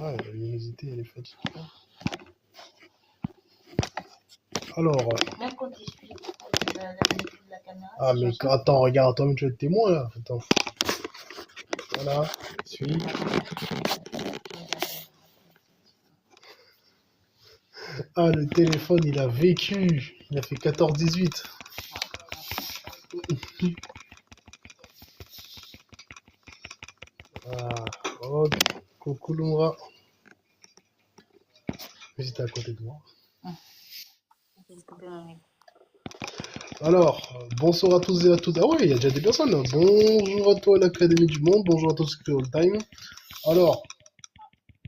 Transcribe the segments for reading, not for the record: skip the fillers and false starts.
Ouais, la luminosité, elle est fatiguée. Alors, Même quand tu suis la manipule de la caméra, ah, mais attends, regarde, toi-même, tu vas être témoin, là. Attends. Voilà, suis. Ah, le téléphone, il a vécu. Il a fait 14-18. Ah, oh, coucou Lumra. Mais c'était à côté de moi. Alors, bonsoir à tous et à toutes. Ah ouais, il y a déjà des personnes là. Bonjour à toi l'Académie du Monde, bonjour à tous qui All Time. Alors,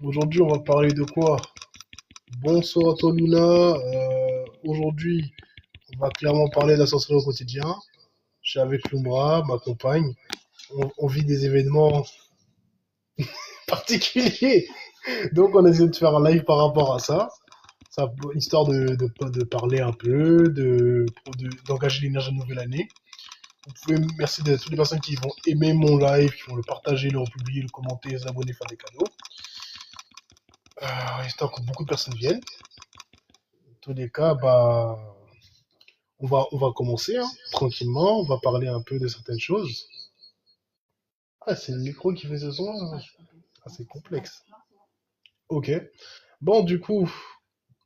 aujourd'hui on va parler de quoi? Bonsoir à toi Luna. Aujourd'hui, on va clairement parler de la sorcellerie au quotidien. Je suis avec Lumra, ma compagne. On vit des événements particuliers. Donc on essaie de faire un live par rapport à ça. Ça, histoire de parler un peu, d'engager l'énergie de nouvelle année. Vous pouvez merci à toutes les personnes qui vont aimer mon live, qui vont le partager, le republier, le commenter, s'abonner, faire des cadeaux. Histoire que beaucoup de personnes viennent. Dans tous les cas, bah, on va commencer hein, tranquillement. On va parler un peu de certaines choses. Ah, c'est le micro qui fait ce son là. Ah, c'est complexe. Ok. Bon, du coup,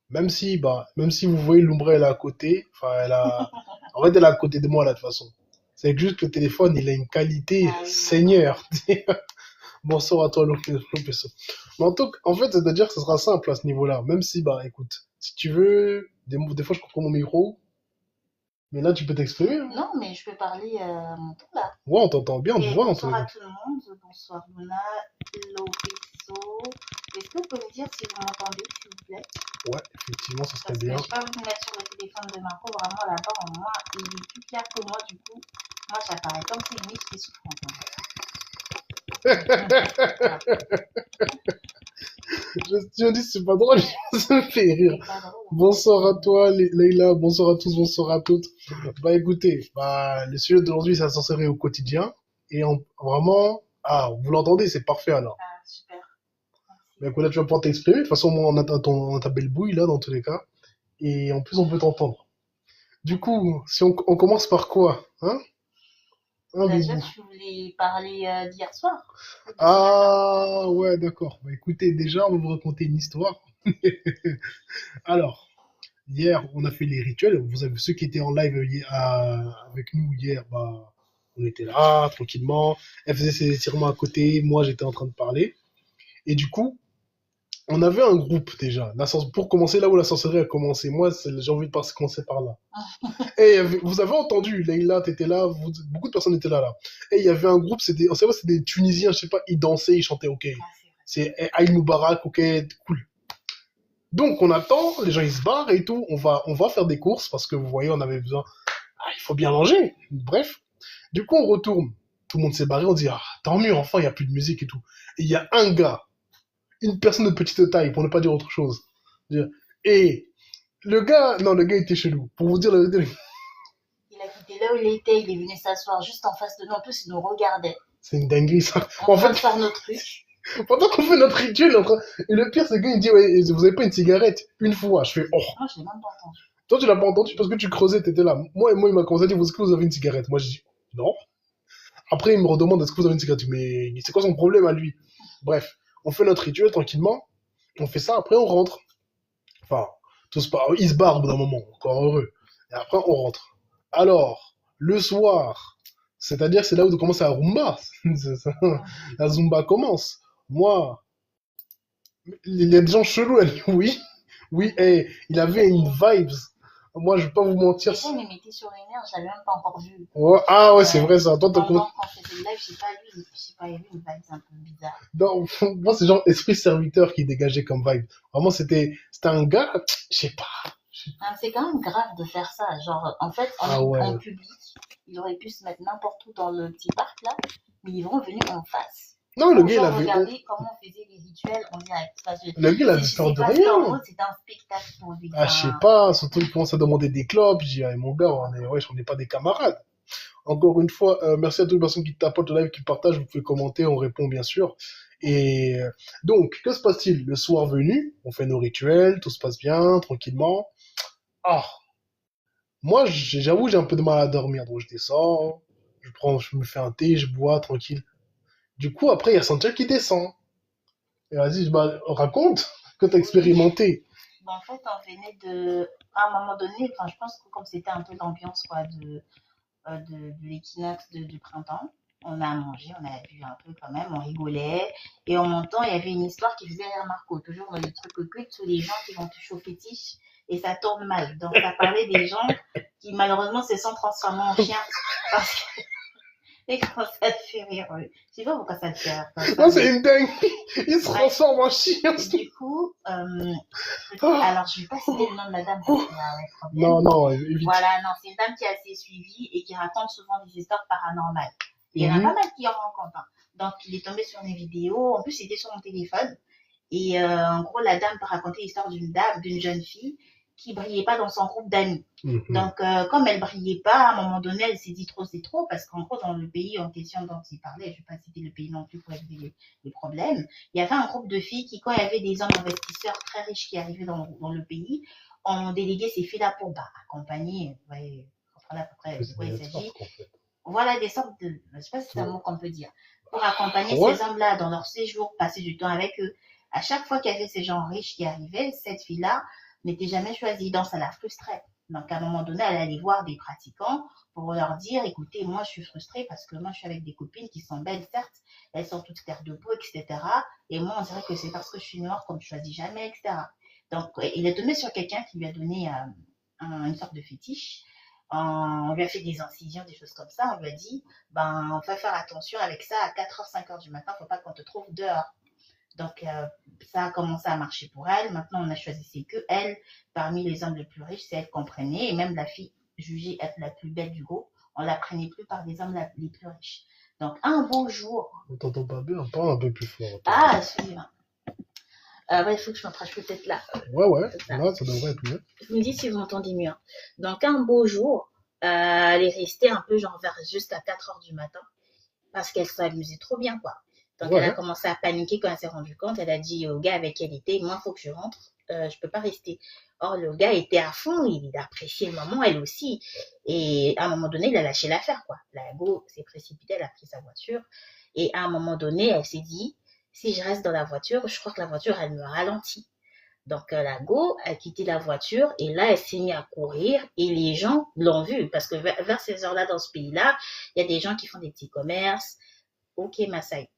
même si vous voyez l'ombrelle à côté, enfin, en fait, elle est à côté de moi là de toute façon. C'est juste que le téléphone, il a une qualité seigneur. Bonsoir à toi, Lopeso. Mais en fait, c'est-à-dire que ce sera simple à ce niveau-là. Même si, bah, écoute, si tu veux, des fois, je comprends mon micro, mais là, tu peux t'exprimer. Hein. Non, mais je peux parler à mon tour là. Ouais, on t'entend bien, on te Et voit en bonsoir tous les à cas. tout le monde, bonsoir Luna, Lopeso. Est-ce que vous pouvez me dire si vous m'entendez, s'il vous plaît? Ouais, effectivement, ça serait Parce que bien. je vais pas vous mettre sur le téléphone de Marco, vraiment là-bas, moi, il est plus clair que moi, du coup. Moi, j'apparais comme si lui, j'étais souffrante. Je dis, c'est pas drôle, ça me fait rire. Bonsoir à toi, Leïla, bonsoir à tous, bonsoir à toutes. Bah écoutez, bah, le sujet d'aujourd'hui, c'est la sorcellerie au quotidien. Et vraiment, ah, vous l'entendez, c'est parfait alors. Ah, super. Bah écoute, là, tu vas pouvoir t'exprimer. De toute façon, moi, on a ta belle bouille, là, dans tous les cas. Et en plus, on peut t'entendre. Du coup, si on commence par quoi? Hein? Déjà, Bibou. tu voulais parler d'hier soir? Ah, ouais, d'accord. Bah écoutez, déjà, on va vous raconter une histoire. Alors, hier, on a fait les rituels. Vous avez ceux qui étaient en live avec nous hier, bah, on était là, tranquillement. Elle faisait ses étirements à côté. Moi, j'étais en train de parler. Et du coup, on avait un groupe déjà. Pour commencer là où la sorcellerie a commencé, moi, j'ai envie de commencer par là. Et vous avez entendu, Leïla, t'étais là, beaucoup de personnes étaient là. Et il y avait un groupe, on savait, c'était des Tunisiens, je sais pas, ils dansaient, ils chantaient, ok. C'est Aïe Moubarak, ok, cool. Donc on attend, les gens ils se barrent et tout, on va faire des courses parce que vous voyez, on avait besoin, il faut bien manger. Bref, du coup on retourne, tout le monde s'est barré, on dit tant mieux, enfin il y a plus de musique et tout. Et il y a un gars, une personne de petite taille, pour ne pas dire autre chose. Et le gars était chelou. Pour vous dire la vérité, il a quitté là où il était, il est venu s'asseoir juste en face de nous. En plus, il nous regardait. c'est une dinguerie ça. En train de faire notre truc. Pendant qu'on fait notre rituel, et le pire, c'est que le gars il dit ouais, vous avez pas une cigarette une fois. Je fais oh. Moi, je l'ai même pas entendu. Toi, tu l'as pas entendu parce que tu creusais, t'étais là. Moi, il m'a commencé à dire est-ce que vous avez une cigarette? Moi, je dis non. Après, il me redemande est-ce que vous avez une cigarette? Mais c'est quoi son problème à lui? Bref, on fait notre rituel tranquillement. On fait ça, après on rentre. Enfin, il se barre au bout d'un moment, encore heureux. Et après, on rentre. Alors, le soir, c'est-à-dire c'est là où commence la rumba. La zumba commence. Moi, il y a des gens chelous, elle dit oui. Oui, et il avait une vibes. Moi, je vais pas vous mentir. Des fois, il me mettait sur les nerfs, je l'avais même pas encore vu. Ouais, ah ouais, c'est vrai ça. Toi, quand je faisais le live, je sais pas, il y avait une vibe un peu bizarre. Non, moi, c'est genre esprit serviteur qui dégageait comme vibe. Vraiment, c'était un gars, je sais pas. C'est quand même grave de faire ça. Genre, en fait, en public, il aurait pu se mettre n'importe où dans le petit parc là, mais ils vont venir en face. Non, le gars, il avait. Regardez comment on faisait les rituels en direct. Le gars, il avait peur de rien. C'est un spectacle pour lui. Ah, je sais pas, surtout il commence à demander des clopes. Je dis, mon gars, on n'est pas des camarades. Encore une fois, merci à toutes les personnes qui tapotent le live, qui partagent, vous pouvez commenter, on répond bien sûr. Et donc, que se passe-t-il? Le soir venu, on fait nos rituels, tout se passe bien, tranquillement. Ah, moi, j'avoue, j'ai un peu de mal à dormir, donc je descends, je me fais un thé, je bois tranquille. Du coup, après, il y a Santia qui descend. Et vas-y, bah, raconte que t'as expérimenté. Bon, en fait, on venait de. À un moment donné, enfin, je pense que comme c'était un peu l'ambiance quoi, de l'équinoxe du printemps, on a mangé, on a bu un peu quand même, on rigolait. Et en montant, il y avait une histoire qui faisait rire Marco. Toujours dans les trucs occultes, tous les gens qui vont toucher au fétiche et ça tourne mal. Donc, ça parlait des gens qui malheureusement se sont transformés en chiens parce que et quand ça te fait rire, oui. Je sais pas pourquoi ça te fait rire comme ça. Non, c'est une dingue. Il se Ouais. transforme en chien. Du coup, Ah. alors je vais pas citer le nom de la dame parce qu'il y a un problème. Non, non, évite. Voilà, non, c'est une dame qui est assez suivie et qui raconte souvent des histoires paranormales. Il y en a pas mal qui en rencontrent. Hein. Donc, il est tombé sur une vidéo. En plus, c'était sur mon téléphone. Et en gros, la dame racontait l'histoire d'une dame, d'une jeune fille qui brillait pas dans son groupe d'amis. Donc, comme elle brillait pas, à un moment donné, elle s'est dit trop, c'est trop, parce qu'en gros, dans le pays en question dont il parlait, je vais pas citer le pays non plus pour éviter les problèmes, il y avait un groupe de filles qui, quand il y avait des hommes investisseurs très riches qui arrivaient dans le pays, on déléguait ces filles-là pour accompagner, vous voyez, comprenez à peu près de quoi il s'agit. Voilà des sortes de, je sais pas si c'est un mot qu'on peut dire, pour accompagner ces hommes-là dans leur séjour, passer du temps avec eux. À chaque fois qu'il y avait ces gens riches qui arrivaient, cette fille-là n'était jamais choisie, donc ça la frustrait. Donc à un moment donné, elle allait voir des pratiquants pour leur dire, écoutez, moi je suis frustrée parce que moi je suis avec des copines qui sont belles, certes, elles sont toutes terre de beau, etc. Et moi on dirait que c'est parce que je suis noire qu'on ne choisit jamais, etc. Donc il est tombé sur quelqu'un qui lui a donné une sorte de fétiche. On lui a fait des incisions, des choses comme ça. On lui a dit, ben, on va faire attention avec ça à 4h, 5h du matin, faut pas qu'on te trouve dehors. Donc, ça a commencé à marcher pour elle. Maintenant, on a choisi c'est que elle, parmi les hommes les plus riches, c'est elle qu'on prenait. Et même la fille jugée être la plus belle du groupe, on la prenait plus par les hommes les plus riches. Donc, un beau jour. On t'entend pas bien, parle un peu plus fort. Ah, excusez-moi. Ouais, il faut que je m'approche peut-être là. Ouais, là, ça devrait être mieux. Je me dis si vous m'entendez mieux. Donc, un beau jour, elle est restée un peu genre vers juste à 4h du matin parce qu'elle s'amusait trop bien, quoi. Donc, elle a commencé à paniquer quand elle s'est rendue compte. Elle a dit au gars avec qui elle était, moi, il faut que je rentre. Je peux pas rester. Or, le gars était à fond. Il appréciait le moment, elle aussi. Et à un moment donné, il a lâché l'affaire, quoi. La go s'est précipitée, elle a pris sa voiture. Et à un moment donné, elle s'est dit, si je reste dans la voiture, je crois que la voiture, elle me ralentit. Donc, la go a quitté la voiture et là, elle s'est mise à courir et les gens l'ont vue parce que vers ces heures-là, dans ce pays-là, il y a des gens qui font des petits commerces. Ok, Maasai.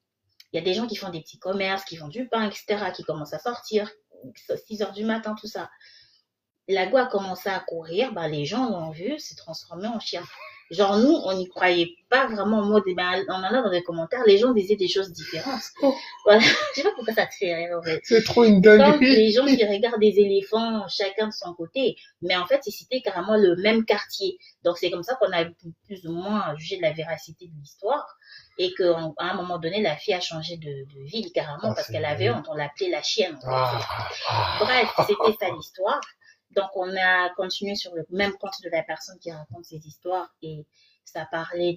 Il y a des gens qui font des petits commerces, qui vendent du pain, etc., qui commencent à sortir, 6h du matin, tout ça. La go a commencé à courir, bah, les gens l'ont vu, s'est transformé en chien. Genre, nous, on n'y croyait pas vraiment en mode, ben, on en a dans les commentaires, les gens disaient des choses différentes. Voilà. Je sais pas pourquoi ça te fait rire, en fait. C'est trop une dinguerie. Comme les gens qui regardent des éléphants, chacun de son côté. Mais en fait, c'était carrément le même quartier. Donc, c'est comme ça qu'on a plus ou moins jugé de la véracité de l'histoire. Et qu'à un moment donné, la fille a changé de ville carrément parce qu'elle avait honte. On l'appelait la chienne. Bref, c'était ça l'histoire. Donc, on a continué sur le même compte de la personne qui raconte ses histoires et ça parlait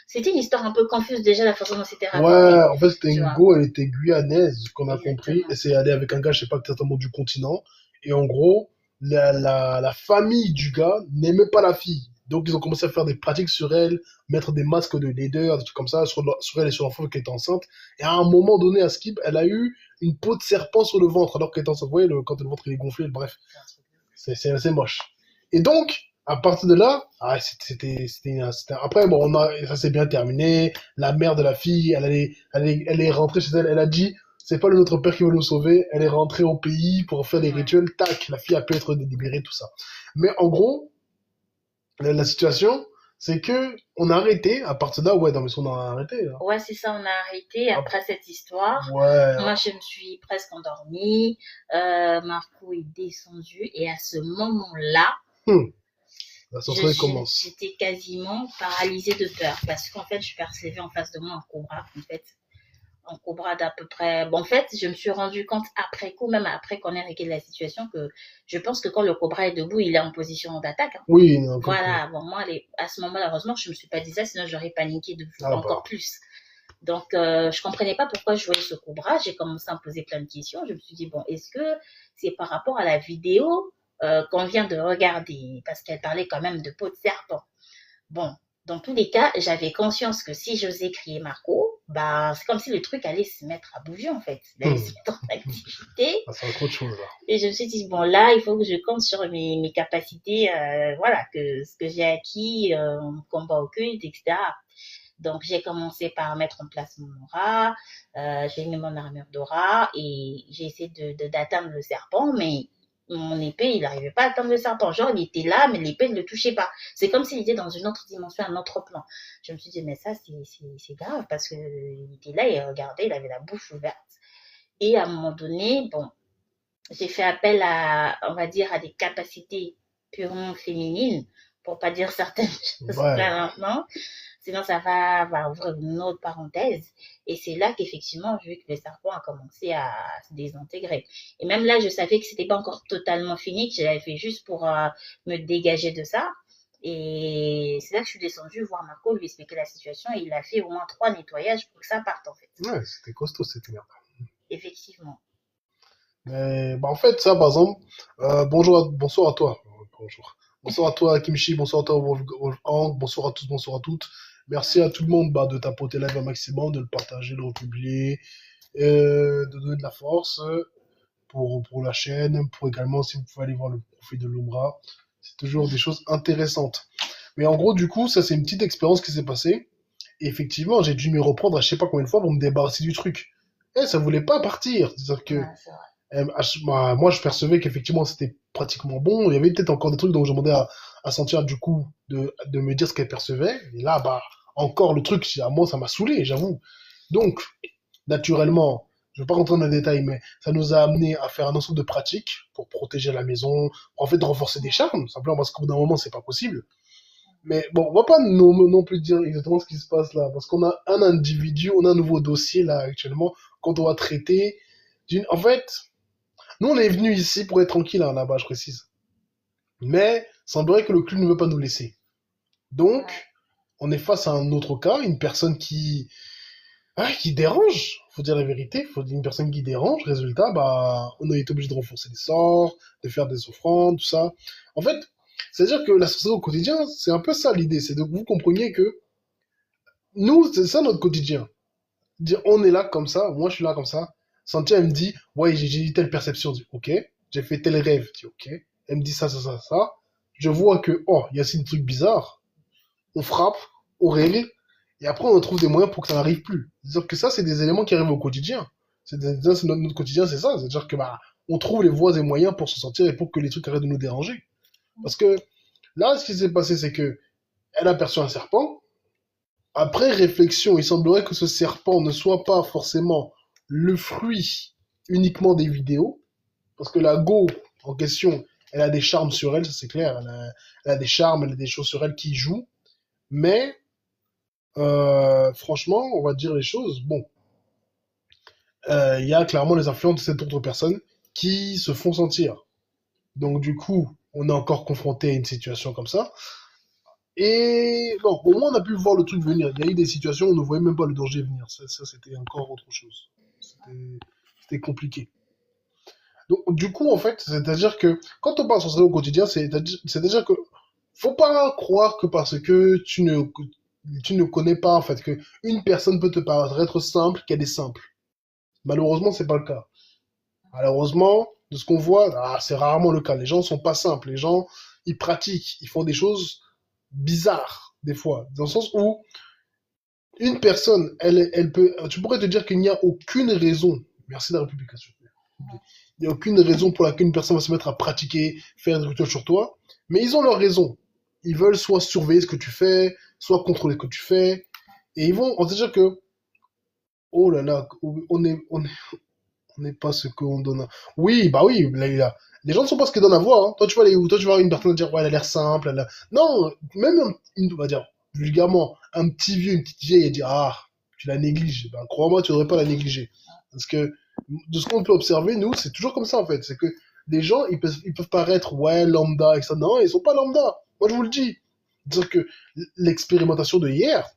c'était une histoire un peu confuse déjà, la façon dont c'était raconté. Ouais, en fait, c'était une go, elle était guyanaise, qu'on a compris, et c'est allé avec un gars, je sais pas, certainement du continent, et en gros, la famille du gars n'aimait pas la fille. Donc, ils ont commencé à faire des pratiques sur elle, mettre des masques de laideur, des trucs comme ça, sur elle et sur l'enfant qui était enceinte. Et à un moment donné, à Skip, elle a eu une peau de serpent sur le ventre, alors qu'elle était enceinte. Vous voyez, quand le ventre il est gonflé, bref. C'est assez moche. Et donc, à partir de là, après, bon, ça s'est bien terminé. La mère de la fille, elle est rentrée chez elle, elle a dit, c'est pas le notre père qui veut nous sauver. Elle est rentrée au pays pour faire les rituels. Tac, la fille a pu être libérée, tout ça. Mais en gros, la situation, c'est que on a arrêté. À partir de là, ouais, non, mais on a arrêté. Là. Ouais, c'est ça, on a arrêté après cette histoire. Ouais. Moi, je me suis presque endormie. Marco est descendu et à ce moment-là, la sorcellerie commence. J'étais quasiment paralysée de peur parce qu'en fait, je percevais en face de moi un cobra, en fait. un cobra d'à peu près. Bon, en fait, je me suis rendu compte après coup, même après qu'on ait réglé la situation, que je pense que quand le cobra est debout, il est en position d'attaque, hein. Oui, non, Voilà, bon, moi, à ce moment-là, heureusement, je ne me suis pas dit ça, sinon j'aurais paniqué ah encore bah, plus. Donc, je comprenais pas pourquoi je voyais ce cobra. J'ai commencé à me poser plein de questions. Je me suis dit, bon, est-ce que c'est par rapport à la vidéo qu'on vient de regarder? Parce qu'elle parlait quand même de peau de serpent. Bon, dans tous les cas, j'avais conscience que si j'osais crier Marco, bah, c'est comme si le truc allait se mettre à bouger, en fait. Il allait se mettre en activité. ça sera trop de choses, là. Et je me suis dit, bon, là, il faut que je compte sur mes capacités, voilà, ce que j'ai acquis en combat occulte, etc. Donc, j'ai commencé par mettre en place mon aura, j'ai mis mon armure d'aura et j'ai essayé d'atteindre le serpent, mais mon épée, il n'arrivait pas à atteindre le serpent. Genre, il était là, mais l'épée ne le touchait pas. C'est comme s'il était dans une autre dimension, un autre plan. Je me suis dit, mais ça, c'est grave parce qu'il était là, il regardait, il avait la bouche ouverte. Et à un moment donné, bon, j'ai fait appel on va dire, à des capacités purement féminines, pour pas dire certaines choses Ouais. là maintenant. Sinon, ça va ouvrir une autre parenthèse. Et c'est là qu'effectivement, vu que le serpent a commencé à se désintégrer. Et même là, je savais que c'était pas encore totalement fini, que je l'avais fait juste pour me dégager de ça. Et c'est là que je suis descendue voir Marco, lui expliquer la situation. Et il a fait au moins 3 nettoyages pour que ça parte, en fait. Ouais, c'était costaud, cette merde. Effectivement. Mais, bah, en fait, ça, par exemple, bonsoir à toi. Bonjour. Bonsoir à toi, Kimchi, bonsoir à toi, Wolfgang, bonsoir à tous, bonsoir à toutes. Merci à tout le monde bah, de tapoter live un maximum, de le partager, de le republier, de donner de la force pour la chaîne, pour également, si vous pouvez aller voir le profil de l'Ombra. C'est toujours des choses intéressantes. Mais en gros, du coup, ça, c'est une petite expérience qui s'est passée. Et effectivement, j'ai dû m'y reprendre à je sais pas combien de fois pour me débarrasser du truc. Et ça voulait pas partir. C'est-à-dire que Ouais, c'est vrai. moi, je percevais qu'effectivement, c'était pratiquement bon. Il y avait peut-être encore des trucs dont je demandais à sentir, du coup, de me dire ce qu'elle percevait. Et là, bah, encore le truc, à moi, ça m'a saoulé, j'avoue. Donc, naturellement, je ne vais pas rentrer dans les détails, mais ça nous a amené à faire un ensemble de pratiques pour protéger la maison, en fait, de renforcer des charmes, simplement parce qu'au bout d'un moment, c'est pas possible. Mais bon, on va pas non plus dire exactement ce qui se passe là, parce qu'on a un individu, on a un nouveau dossier là actuellement, qu'on doit traiter. En fait, nous, on est venu ici pour être tranquille hein, là-bas, je précise. Mais, semblerait que le clou ne veut pas nous laisser. Donc, Ouais. on est face à un autre cas, une personne qui dérange. Faut dire la vérité, faut dire une personne qui dérange. Résultat, bah, on a été obligé de renforcer les sorts, de faire des offrandes, tout ça. En fait, c'est-à-dire que la société au quotidien, c'est un peu ça l'idée. C'est de que vous compreniez que nous, c'est ça notre quotidien. Dire, on est là comme ça, moi je suis là comme ça. Santia, elle me dit, ouais, j'ai eu telle perception. Je dis, ok. J'ai fait tel rêve. Je dis, ok. Elle me dit ça, ça, ça, ça. Je vois que, oh, il y a aussi des trucs bizarres. On frappe, on règle, et après on trouve des moyens pour que ça n'arrive plus. C'est-à-dire que ça, c'est des éléments qui arrivent au quotidien. Notre quotidien, c'est ça. C'est-à-dire que, bah, on trouve les voies et moyens pour se sortir et pour que les trucs arrêtent de nous déranger. Parce que, là, ce qui s'est passé, c'est que, elle a aperçu un serpent. Après réflexion, il semblerait que ce serpent ne soit pas forcément le fruit uniquement des vidéos, parce que la Go en question, elle a des charmes sur elle, ça c'est clair, elle a des charmes, elle a des choses sur elle qui jouent, mais franchement, on va dire les choses, bon, il y a clairement les influences de cette autre personne qui se font sentir. Donc du coup, on est encore confronté à une situation comme ça. Et bon, au moins on a pu voir le truc venir. Il y a eu des situations où on ne voyait même pas le danger venir. Ça c'était encore autre chose. C'était compliqué. Donc, du coup, en fait, c'est-à-dire que quand on parle sur ça au quotidien, c'est-à-dire que faut pas croire que parce que tu ne connais pas, en fait, que une personne peut te paraître simple, qu'elle est simple. Malheureusement, c'est pas le cas. Malheureusement, de ce qu'on voit, c'est rarement le cas. Les gens sont pas simples. Les gens, ils pratiquent, ils font des choses bizarres, des fois. Dans le sens où une personne, elle peut, tu pourrais te dire qu'il n'y a aucune raison. Merci de la République, s'il te plaît. Il n'y a aucune raison pour laquelle une personne va se mettre à pratiquer, faire des rituels sur toi. Mais ils ont leur raison. Ils veulent soit surveiller ce que tu fais, soit contrôler ce que tu fais. Et ils vont, on se dire que, oh là là, on n'est pas ce qu'on donne. Oui, bah oui, là. Les gens ne sont pas ce qu'ils donnent à voir. Hein. Toi, tu vois une personne dire, ouais, elle a l'air simple. Non, même, on va dire, vulgairement, un petit vieux, une petite vieille, elle dit, ah, tu la négliges. Ben, crois-moi, tu ne devrais pas la négliger. Parce que de ce qu'on peut observer, nous, c'est toujours comme ça en fait. C'est que les gens, ils peuvent paraître, ouais, lambda, et ça. Non, ils sont pas lambda. Moi, je vous le dis. C'est-à-dire que l'expérimentation de hier,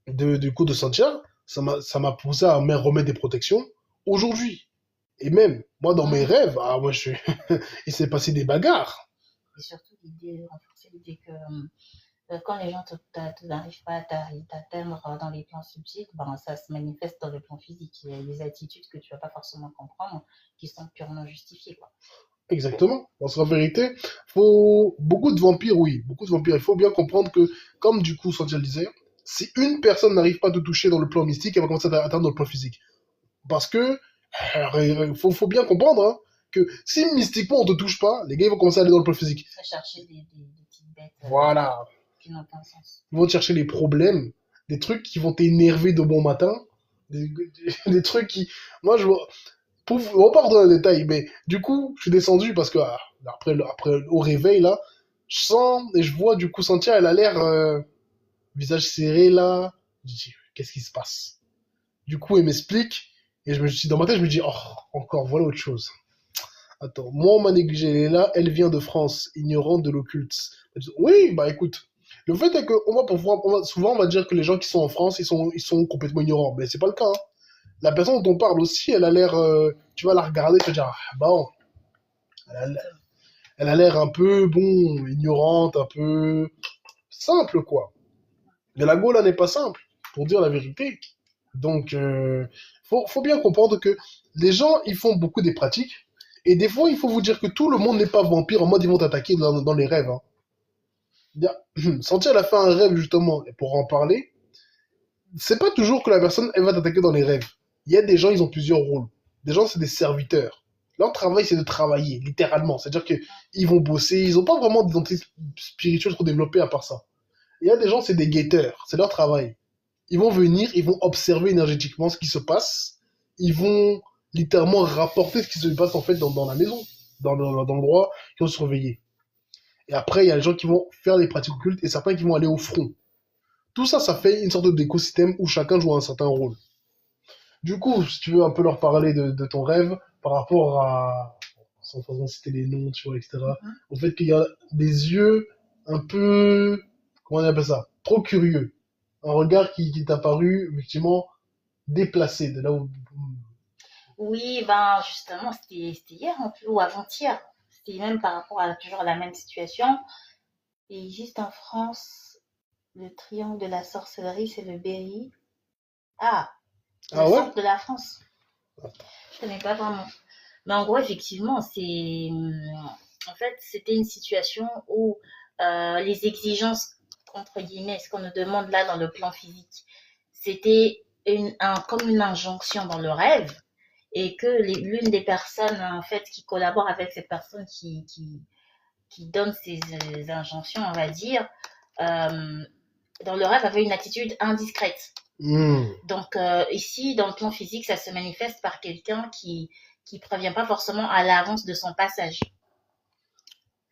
du coup de Santia, ça m'a poussé à me remettre des protections aujourd'hui. Et même, moi, dans mes rêves, moi, il s'est passé des bagarres. Et surtout, l'idée, renforcer l'idée que quand les gens n'arrivent pas à t'atteindre dans les plans subtils, ben, ça se manifeste dans le plan physique. Il y a des attitudes que tu vas pas forcément comprendre qui sont purement justifiées, quoi. Exactement. Parce qu'en vérité, beaucoup de vampires, oui, beaucoup de vampires. Il faut bien comprendre que, comme du coup, Santia le disait, si une personne n'arrive pas à te toucher dans le plan mystique, elle va commencer à atteindre dans le plan physique. Parce que, faut bien comprendre, hein, que si mystiquement on te touche pas, les gars ils vont commencer à aller dans le plan physique. Tu vas chercher des petites bêtes Voilà. qui n'ont aucun sens. Ils vont te chercher les problèmes, des trucs qui vont t'énerver de bon matin, des trucs qui, moi je vois, on va pas rentrer dans les détails, mais du coup, je suis descendu parce que après au réveil là, je sens et je vois du coup Santia, elle a l'air visage serré là. Je dis, qu'est-ce qui se passe? Du coup, elle m'explique et je me suis dans ma tête, je me dis, oh, encore voilà autre chose. Attends, moi on m'a négligé, elle est là, elle vient de France, ignorante de l'occulte. Oui, bah écoute, le fait est que souvent on va dire que les gens qui sont en France, ils sont complètement ignorants, mais c'est pas le cas, hein. La personne dont on parle aussi, elle a l'air, tu vas la regarder, tu vas dire, ah, bon, elle a, elle a l'air un peu, bon, ignorante, un peu simple, quoi. Mais la Gaule, elle n'est pas simple, pour dire la vérité. Donc, faut bien comprendre que les gens, ils font beaucoup des pratiques, et des fois, il faut vous dire que tout le monde n'est pas vampire en mode ils vont t'attaquer dans les rêves, hein. Sentir, elle a fait un rêve, justement, et pour en parler, c'est pas toujours que la personne, elle va t'attaquer dans les rêves. Il y a des gens, ils ont plusieurs rôles. Des gens, c'est des serviteurs. Leur travail, c'est de travailler, littéralement. C'est-à-dire qu'ils vont bosser, ils n'ont pas vraiment d'identité spirituelle trop développée à part ça. Il y a des gens, c'est des guetteurs, c'est leur travail. Ils vont venir, ils vont observer énergétiquement ce qui se passe. Ils vont littéralement rapporter ce qui se passe en fait dans la maison, dans l'endroit qu'ils vont surveiller. Et après, il y a les gens qui vont faire des pratiques occultes et certains qui vont aller au front. Tout ça, ça fait une sorte d'écosystème où chacun joue un certain rôle. Du coup, si tu veux un peu leur parler de ton rêve par rapport à, sans forcément citer les noms, tu vois, etc., au fait qu'il y a des yeux un peu, comment on appelle ça, trop curieux. Un regard qui t'a paru, effectivement, déplacé de là où... Oui, ben justement, c'était hier en plus, ou avant-hier. C'était même par rapport à toujours la même situation. Et juste en France, le triangle de la sorcellerie, c'est le Berry. Ah, le Ah ouais? centre de la France. Je connais pas vraiment. Mais en gros, effectivement, en fait, c'était une situation où les exigences, entre guillemets, ce qu'on nous demande là dans le plan physique, c'était comme une injonction dans le rêve et que l'une des personnes, en fait, qui collabore avec cette personne qui donne ces injonctions, on va dire, euh, dans le rêve, avait une attitude indiscrète. Donc ici, dans le plan physique, ça se manifeste par quelqu'un qui prévient pas forcément à l'avance de son passage.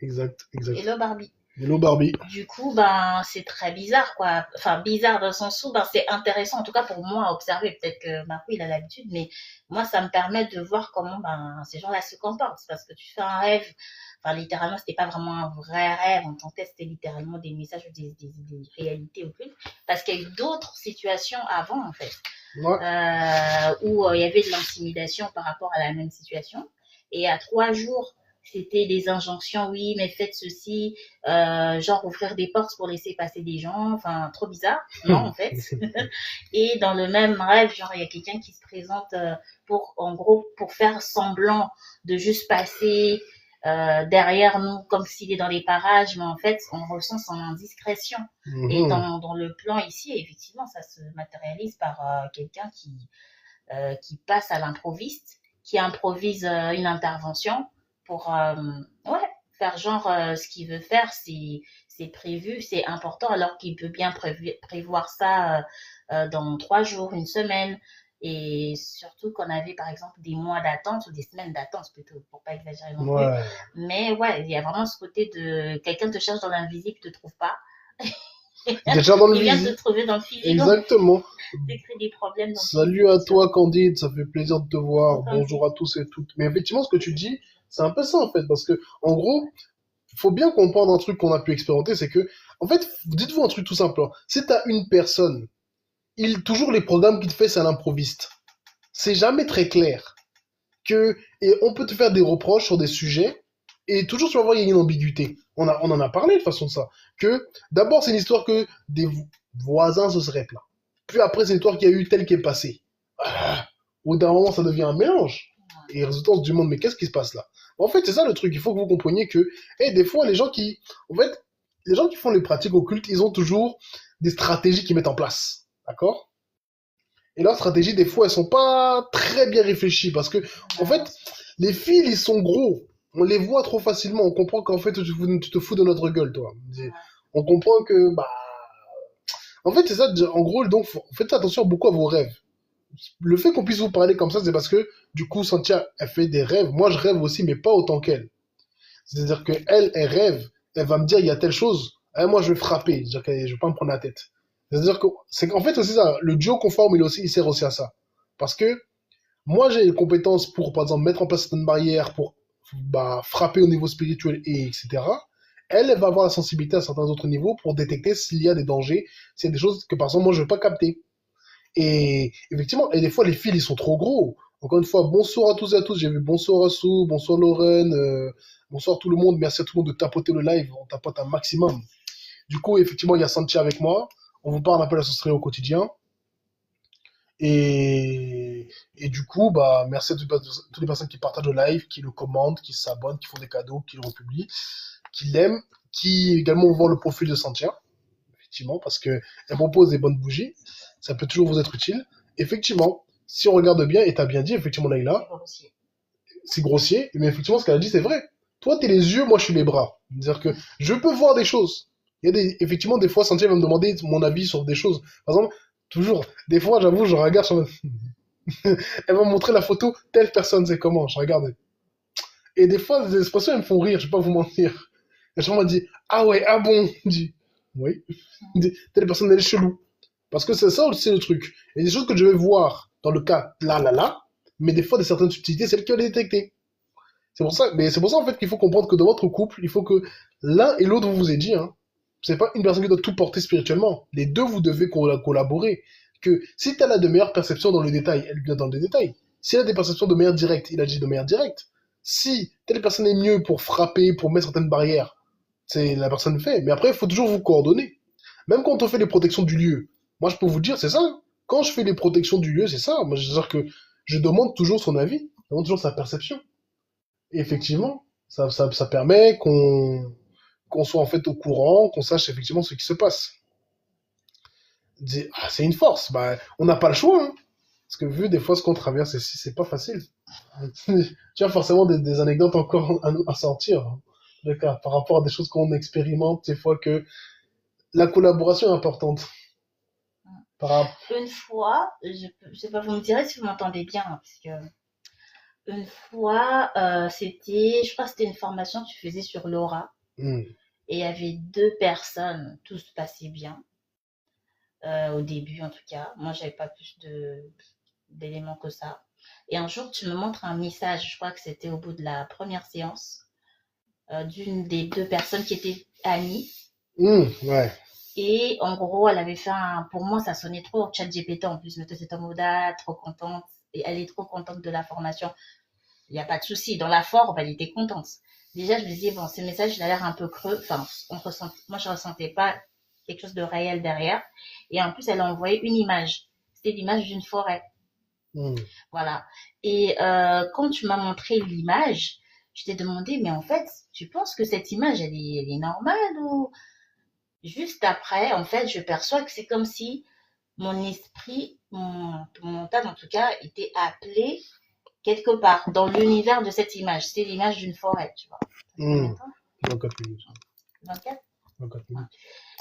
Exact, exact. Hello Barbie. Hello Barbie. Du coup, ben c'est très bizarre, quoi. Enfin, bizarre dans le sens où ben, c'est intéressant, en tout cas pour moi, à observer. Peut-être que Marco, il a l'habitude, mais moi, ça me permet de voir comment ben, ces gens-là se comportent. Parce que tu fais un rêve, enfin, littéralement, c'était pas vraiment un vrai rêve en tant que tel, c'était littéralement des messages ou des réalités occultes. Parce qu'il y a eu d'autres situations avant, en fait, où il y avait de l'intimidation par rapport à la même situation. Et à 3 jours, c'était des injonctions, oui, mais faites ceci, genre ouvrir des portes pour laisser passer des gens, enfin, trop bizarre, non, en fait. Et dans le même rêve, genre, il y a quelqu'un qui se présente en gros, pour faire semblant de juste passer derrière nous, comme s'il est dans les parages, mais en fait, on ressent son indiscrétion. Et dans le plan ici, effectivement, ça se matérialise par quelqu'un qui passe à l'improviste, qui improvise une intervention pour faire genre ce qu'il veut faire, c'est prévu, c'est important, alors qu'il peut bien prévoir ça dans 3 jours, une semaine, et surtout qu'on avait par exemple des mois d'attente ou des semaines d'attente plutôt, pour pas exagérer non plus. Mais ouais, il y a vraiment ce côté de quelqu'un te cherche dans l'invisible, te trouve pas. Déjà dans le Il vient de visite. te trouver dans le physique, Exactement. tu crées des problèmes dans le Salut à physique. toi, Candide. Ça fait plaisir de te voir. Entendu. Bonjour à tous et toutes. Mais effectivement, ce que tu dis, c'est un peu ça, en fait. Parce que, en gros, faut bien comprendre un truc qu'on a pu expérimenter, c'est que, en fait, dites-vous un truc tout simple, hein. Si t'as une personne, toujours les programmes qu'il te fait, c'est à l'improviste. C'est jamais très clair. Et on peut te faire des reproches sur des sujets, et toujours tu vas voir, il y a une ambiguïté. On en a parlé de façon de ça. Que, d'abord, c'est une histoire que des voisins se seraient plaints. Puis après, c'est une histoire qu'il y a eu telle qui est passée. Ah, au bout d'un moment, ça devient un mélange. Et résultat, on se demande, mais qu'est-ce qui se passe là? En fait, c'est ça le truc. Il faut que vous compreniez que, des fois, en fait, les gens qui font les pratiques occultes, ils ont toujours des stratégies qu'ils mettent en place. D'accord? Et leurs stratégies, des fois, elles sont pas très bien réfléchies parce que, en fait, les fils, ils sont gros. On les voit trop facilement. On comprend qu'en fait, tu te fous de notre gueule, toi. On comprend que, bah, en fait, c'est ça. En gros, donc, faites attention beaucoup à vos rêves. Le fait qu'on puisse vous parler comme ça, c'est parce que, du coup, Santia, elle fait des rêves. Moi, je rêve aussi, mais pas autant qu'elle. C'est-à-dire que elle rêve. Elle va me dire, il y a telle chose. Et moi, je vais frapper. C'est-à-dire que je vais pas me prendre la tête. C'est-à-dire que, c'est qu'en fait, aussi ça. Le duo conforme, il sert aussi à ça. Parce que, moi, j'ai les compétences pour, par exemple, mettre en place certaines barrières, pour bah, frapper au niveau spirituel, etc. Elle va avoir la sensibilité à certains autres niveaux pour détecter s'il y a des dangers, s'il y a des choses que, par exemple, moi, je ne veux pas capter. Et effectivement, et des fois, les fils, ils sont trop gros. Encore une fois, bonsoir à tous et à tous. J'ai vu bonsoir Assou, bonsoir Lorraine, bonsoir tout le monde. Merci à tout le monde de tapoter le live. On tapote un maximum. Du coup, effectivement, il y a Santi avec moi. On vous parle un peu de la sorcellerie au quotidien. Et du coup, bah, merci à toutes les personnes qui partagent le live, qui le commentent, qui s'abonnent, qui font des cadeaux, qui le republient, qui l'aiment, qui également voient le profil de Santia, effectivement, parce que elle propose des bonnes bougies. Ça peut toujours vous être utile. Effectivement, si on regarde bien, et t'as bien dit, effectivement, Naïla, c'est grossier, mais effectivement, ce qu'elle a dit, c'est vrai. Toi, t'es les yeux, moi, je suis les bras. C'est-à-dire que je peux voir des choses. Effectivement, des fois, Santia va me demander mon avis sur des choses. Par exemple, toujours, des fois, j'avoue, je regarde sur elle va me montrer la photo, telle personne, c'est comment, je regarde. Et des fois, des expressions, elles me font rire, je vais pas vous mentir. Et je me dis, ah ouais, ah bon, je dis, oui. Telle personne, elle est chelou. Parce que c'est ça aussi le truc. Il y a des choses que je vais voir dans le cas là, mais des fois, des certaines subtilités, c'est elle qui va les détecter. C'est pour ça, mais c'est pour ça, en fait, qu'il faut comprendre que dans votre couple, il faut que l'un et l'autre, vous vous ayez dit, hein, c'est pas une personne qui doit tout porter spirituellement. Les deux, vous devez collaborer. Que si tu as la de meilleure perception dans le détail, elle vient dans le détail. Si elle a des perceptions de manière directe, il agit de manière directe. Si telle personne est mieux pour frapper, pour mettre certaines barrières, c'est la personne fait. Mais après, il faut toujours vous coordonner. Même quand on fait les protections du lieu. Moi, je peux vous dire, c'est ça. Quand je fais les protections du lieu, c'est ça. Moi, je veux dire que je demande toujours son avis. Je demande toujours sa perception. Et effectivement, ça permet qu'on soit en fait au courant, qu'on sache effectivement ce qui se passe. Ah, c'est une force. Bah, on n'a pas le choix, hein. Parce que vu des fois ce qu'on traverse ici, c'est pas facile. Tu as forcément des anecdotes encore à sortir, hein. Par rapport à des choses qu'on expérimente, des fois que la collaboration est importante. Une fois, je sais pas, vous me direz si vous m'entendez bien, hein, parce que une fois, je crois que c'était une formation que tu faisais sur l'aura, Hmm. et il y avait deux personnes, tout se passait bien, au début en tout cas. Moi, j'avais pas plus d'éléments que ça. Et un jour, tu me montres un message, je crois que c'était au bout de la première séance, d'une des deux personnes qui étaient amies. Ouais. Et en gros, elle avait fait pour moi, ça sonnait trop au chat GPT en plus, mais toi, c'est Tomoda, trop contente. Et elle est trop contente de la formation. Il n'y a pas de souci. Dans la forme, elle était contente. Déjà, je me disais, bon, ce message, il a l'air un peu creux. Enfin, moi, je ressentais pas quelque chose de réel derrière. Et en plus, elle a envoyé une image. C'était l'image d'une forêt. Hmm. Voilà. Et quand tu m'as montré l'image, je t'ai demandé, mais en fait, tu penses que cette image, elle est normale ou juste après, en fait, je perçois que c'est comme si mon esprit, mon mental en tout cas, était appelé quelque part dans l'univers de cette image. C'est l'image d'une forêt, tu vois. Hmm. 24 minutes. 24. 24 minutes.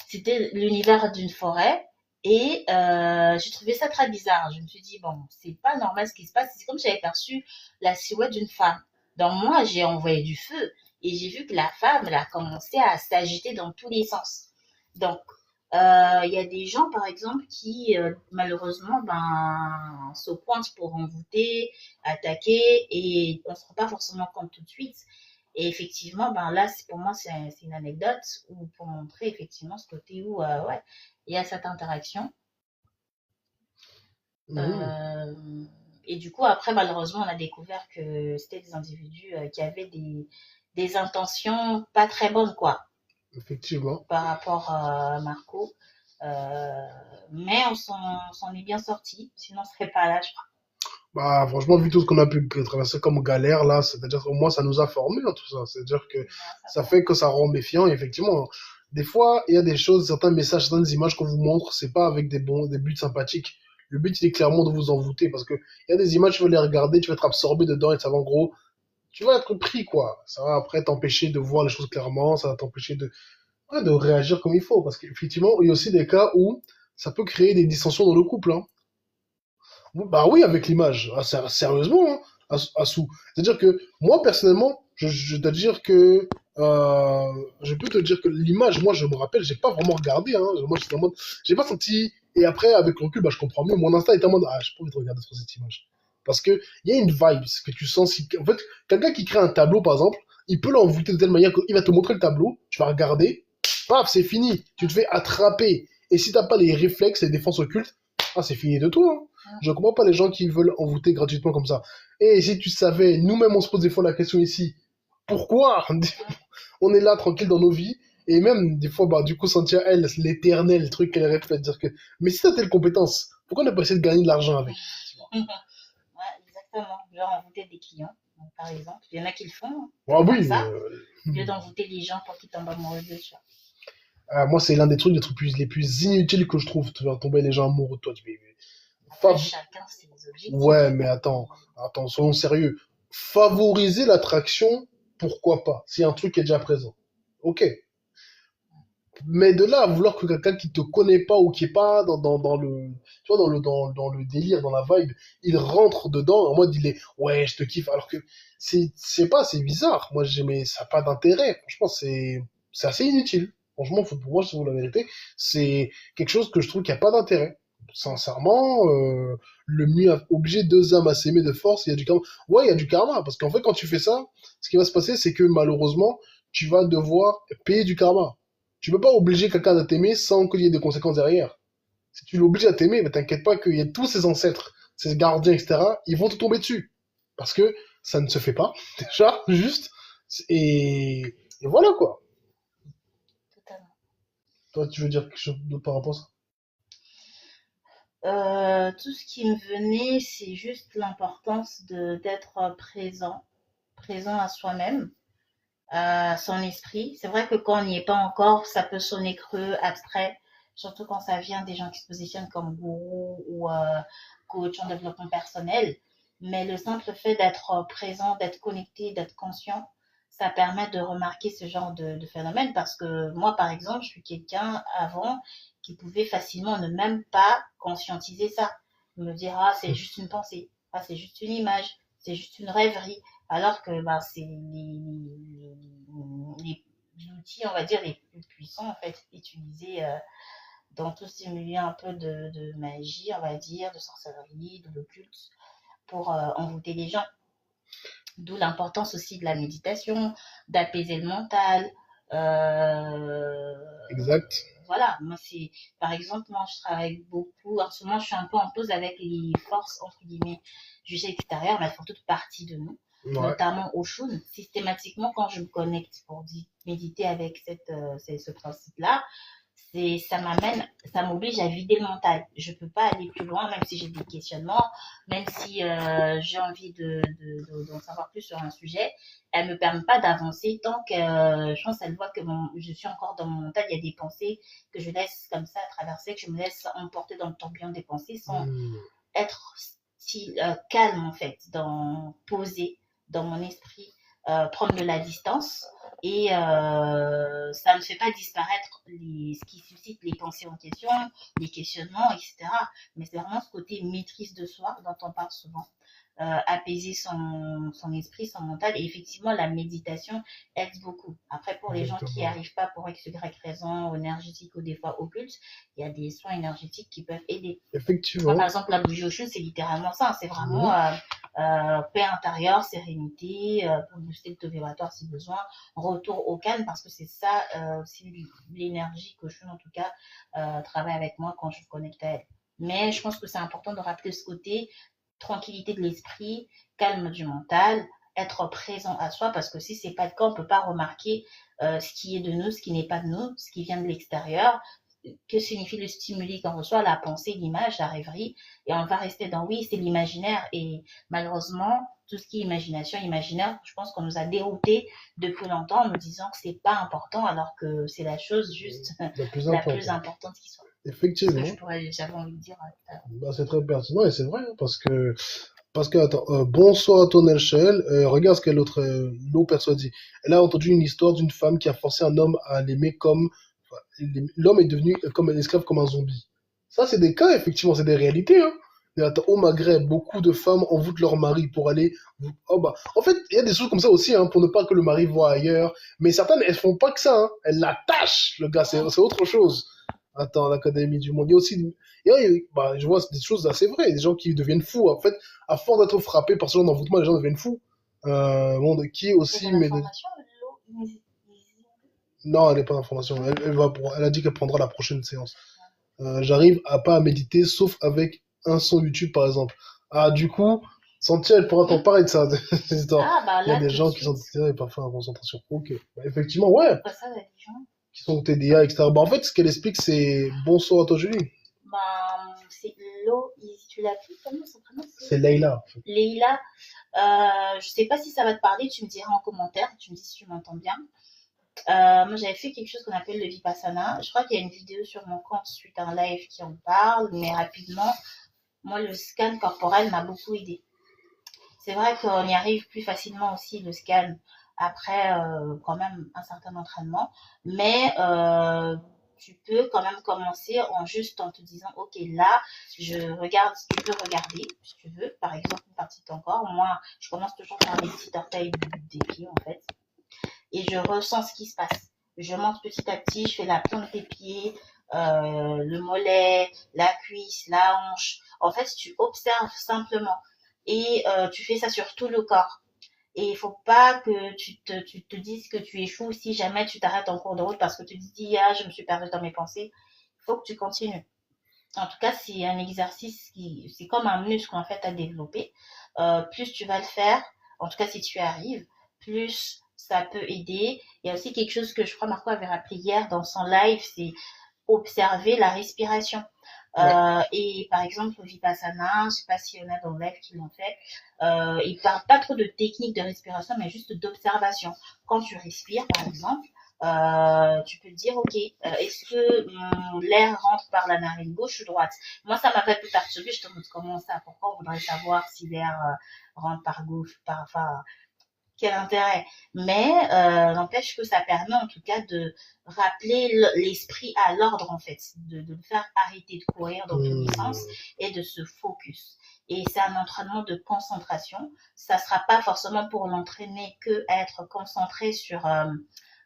C'était l'univers d'une forêt. Et j'ai trouvé ça très bizarre. Je me suis dit, bon, c'est pas normal ce qui se passe. C'est comme si j'avais perçu la silhouette d'une femme. Donc moi, j'ai envoyé du feu et j'ai vu que la femme, elle a commencé à s'agiter dans tous les sens. Donc, Il y a des gens, par exemple, qui malheureusement se pointent pour envoûter, attaquer, et on ne se rend pas forcément compte tout de suite. Et effectivement, là, pour moi, c'est une anecdote pour montrer effectivement ce côté où ouais, il y a cette interaction. Mhm. Euh, et du coup, après, malheureusement, on a découvert que c'était des individus qui avaient des intentions pas très bonnes, quoi, Effectivement. par rapport à Marco. Euh, mais on s'en est bien sorti, sinon on serait pas là, je crois. Bah, franchement, vu tout ce qu'on a pu traverser comme galère, là, c'est-à-dire qu'au moins, ça nous a formés, hein, tout ça. C'est-à-dire que Ouais, ça ça va. fait que ça rend méfiant, et effectivement. Des fois, il y a des choses, certains messages, certaines images qu'on vous montre, c'est pas avec des buts sympathiques. Le but, il est clairement de vous envoûter, parce que il y a des images, tu vas les regarder, tu vas être absorbé dedans, et ça va, en gros, tu vas être pris, quoi. Ça va après t'empêcher de voir les choses clairement, ça va t'empêcher ouais, de réagir comme il faut, parce qu'effectivement, il y a aussi des cas où ça peut créer des dissensions dans le couple, hein. Bah oui, avec l'image. Ah, sérieusement, hein, Assou. C'est-à-dire que moi, personnellement, je dois dire que je peux te dire que l'image, moi, je me rappelle, j'ai pas vraiment regardé. Hein. Moi, j'étais en mode, j'ai pas senti. Et après, avec le recul, bah, je comprends mieux. Mon instinct était en mode, ah, j'ai pas envie de regarder trop cette image. Parce que il y a une vibe que tu sens. En fait, quelqu'un qui crée un tableau, par exemple, il peut l'envoûter de telle manière qu'il va te montrer le tableau, tu vas regarder, paf, c'est fini. Tu te fais attraper. Et si t'as pas les réflexes, les défenses occultes, ah, c'est fini de toi. Hein. Je comprends pas les gens qui veulent envoûter gratuitement comme ça. Et si tu savais, nous-mêmes, on se pose des fois la question ici, pourquoi on est là tranquille dans nos vies et même des fois, bah, du coup, sentir elle, l'éternel truc qu'elle répète, dire que, mais si t'as telle compétence, pourquoi ne pas essayer de gagner de l'argent avec? Ouais, exactement. Genre envoûter des clients, donc, par exemple. Il y en a qui le font Ah comme oui, ça, au lieu d'envoûter les gens pour qu'ils tombent amoureux d'eux, tu vois. moi, c'est l'un des trucs les plus inutiles que je trouve, de faire tomber les gens amoureux de toi. Après, Fav- chacun ses ouais, objectifs. mais attends, soyons sérieux. Favoriser l'attraction, pourquoi pas, si un truc est déjà présent. Ok. Mais de là à vouloir que quelqu'un qui te connaît pas ou qui est pas dans le, tu vois, dans le délire, dans la vibe, il rentre dedans en mode il est, ouais, je te kiffe, alors que c'est bizarre. Moi, mais ça n'a pas d'intérêt. Franchement, c'est assez inutile. Franchement, pour moi, c'est la vérité. C'est quelque chose que je trouve qui a pas d'intérêt. Sincèrement, le mieux, obliger deux âmes à s'aimer de force, il y a du karma. Ouais, il y a du karma, parce qu'en fait, quand tu fais ça, ce qui va se passer, c'est que malheureusement, tu vas devoir payer du karma. Tu peux pas obliger quelqu'un à t'aimer sans qu'il y ait des conséquences derrière. Si tu l'obliges à t'aimer, mais t'inquiète pas qu'il y a tous ses ancêtres, ses gardiens, etc., ils vont te tomber dessus. Parce que ça ne se fait pas, déjà, juste. Et voilà quoi. Totalement. Toi, tu veux dire quelque chose d'autre par rapport à ça? Tout ce qui me venait, c'est juste l'importance d'être présent, présent à soi-même, à son esprit. C'est vrai que quand on n'y est pas encore, ça peut sonner creux, abstrait, surtout quand ça vient des gens qui se positionnent comme gourou ou coach en développement personnel. Mais le simple fait d'être présent, d'être connecté, d'être conscient, ça permet de remarquer ce genre de phénomène parce que moi, par exemple, je suis quelqu'un avant qui pouvait facilement ne même pas conscientiser ça. Me dire, ah, c'est juste une pensée, ah, c'est juste une image, c'est juste une rêverie. Alors que c'est les outils, on va dire, les plus puissants, en fait, utilisés dans tous ces milieux un peu de magie, on va dire, de sorcellerie, de l'occulte, pour envoûter les gens. D'où l'importance aussi de la méditation, d'apaiser le mental. Euh, Exact. voilà, moi c'est, par exemple, moi je travaille beaucoup, en ce moment je suis un peu en pause avec les forces, entre guillemets, du jeu extérieur, mais elles font toute partie de nous, Ouais. notamment au Shun. Systématiquement, quand je me connecte pour méditer avec ce principe-là, ça m'oblige à vider le mental. Je peux pas aller plus loin, même si j'ai des questionnements, même si j'ai envie d'en savoir plus sur un sujet. Elle me permet pas d'avancer tant que je pense qu'elle voit que je suis encore dans mon mental. Il y a des pensées que je laisse comme ça traverser, que je me laisse emporter dans le tourbillon des pensées sans Hmm. être calme en fait, posé dans mon esprit, prendre de la distance et ça ne fait pas disparaître ce qui suscite les pensées en question, les questionnements, etc. Mais c'est vraiment ce côté maîtrise de soi dont on parle souvent. Apaiser son esprit, son mental. Et effectivement, la méditation aide beaucoup. Après, pour les gens qui n'y Exactement. arrivent pas pour X, Y raison, énergétique ou des fois occulte, il y a des soins énergétiques qui peuvent aider. Moi, par Effectivement. exemple, la bougie au chou, c'est littéralement ça. C'est vraiment Mhm. paix intérieure, sérénité, pour booster le taux vibratoire si besoin, retour au calme, parce que c'est ça, c'est l'énergie que je, en tout cas, travaille avec moi quand je me connecte à elle. Mais je pense que c'est important de rappeler ce côté tranquillité de l'esprit, calme du mental, être présent à soi, parce que si c'est pas le cas, on peut pas remarquer ce qui est de nous, ce qui n'est pas de nous, ce qui vient de l'extérieur. Que signifie le stimuli qu'on reçoit, la pensée, l'image, la rêverie, et on va rester dans oui, c'est l'imaginaire. Et malheureusement, tout ce qui est imagination, imaginaire, je pense qu'on nous a déroutés depuis longtemps en nous disant que c'est pas important, alors que c'est la chose juste La plus la plus importante. importante qui soit. Ce que Effectivement. j'avais envie de dire. Bah, c'est très pertinent et c'est vrai, hein, parce que, attends, bonsoir à ton échelle. Regarde ce que l'autre personne dit. Elle a entendu une histoire d'une femme qui a forcé un homme à l'aimer comme, enfin, l'homme est devenu comme un esclave, comme un zombie. Ça, c'est des cas, effectivement, c'est des réalités, hein. Et attends, au Maghreb, beaucoup de femmes envoûtent leur mari pour aller, oh bah, en fait, il y a des choses comme ça aussi, hein, pour ne pas que le mari voit ailleurs. Mais certaines, elles font pas que ça, hein. Elles l'attachent, le gars, c'est autre chose. Attends, l'Académie du Monde. Il y a aussi, bah, je vois des choses assez vraies, des gens qui deviennent fous. En fait, à force d'être frappés par ce genre d'envoûtement, les gens deviennent fous. Bon, qui C'est de aussi, l'information, non, elle n'est pas d'information. Elle a dit qu'elle prendra la prochaine séance. J'arrive à pas à méditer, sauf avec un son YouTube, par exemple. Ah, du coup, Santia, elle pourra t'en parler de ça. Ah, bah Il y a là, des tout de gens qui sont suite, TDA et parfois en concentration. Ok. Bah, effectivement, ouais, pas ça, la religion. qui sont TDA, etc. Bah, en fait, ce qu'elle explique, c'est bonsoir à toi, Julie. Bah, c'est Lo, tu l'as vu, comment son prénom C'est c'est Leïla. Leïla. Je sais pas si ça va te parler, tu me diras en commentaire, tu me dis si tu m'entends bien. Moi, j'avais fait quelque chose qu'on appelle le Vipassana. Je crois qu'il y a une vidéo sur mon compte suite à un live qui en parle, mais rapidement, moi, le scan corporel m'a beaucoup aidé. C'est vrai qu'on y arrive plus facilement aussi, le scan, après quand même un certain entraînement, mais tu peux quand même commencer en juste en te disant, ok, là, je regarde, tu peux regarder, si tu veux, par exemple, une partie de ton corps. Moi, je commence toujours par les petits orteils des pieds, en fait, et je ressens ce qui se passe. Je monte petit à petit, je fais la plante des pieds, le mollet, la cuisse, la hanche. En fait, tu observes simplement et tu fais ça sur tout le corps. Et il faut pas que tu te dises que tu échoues si jamais tu t'arrêtes en cours de route parce que tu te dis, ah, je me suis perdue dans mes pensées. Il faut que tu continues. En tout cas, c'est un exercice qui, c'est comme un muscle en fait à développer. Plus tu vas le faire, en tout cas si tu y arrives, plus ça peut aider. Il y a aussi quelque chose que je crois Marco avait rappelé hier dans son live, c'est observer la respiration. Ouais. Et par exemple, le Vipassana, je ne sais pas s'il y en a dans le live qui l'ont fait, ils ne parlent pas trop de technique de respiration, mais juste d'observation. Quand tu respires, par exemple, tu peux te dire, ok, est-ce que l'air rentre par la narine gauche ou droite? Moi, ça m'avait peu perturbé. Je te montre comment ça. Pourquoi on voudrait savoir si l'air rentre par gauche, enfin, quel intérêt. Mais n'empêche que ça permet en tout cas de rappeler l'esprit à l'ordre en fait, de le faire arrêter de courir dans tous les sens Hmm. et de se focus. Et c'est un entraînement de concentration. Ça ne sera pas forcément pour l'entraîner que à être concentré sur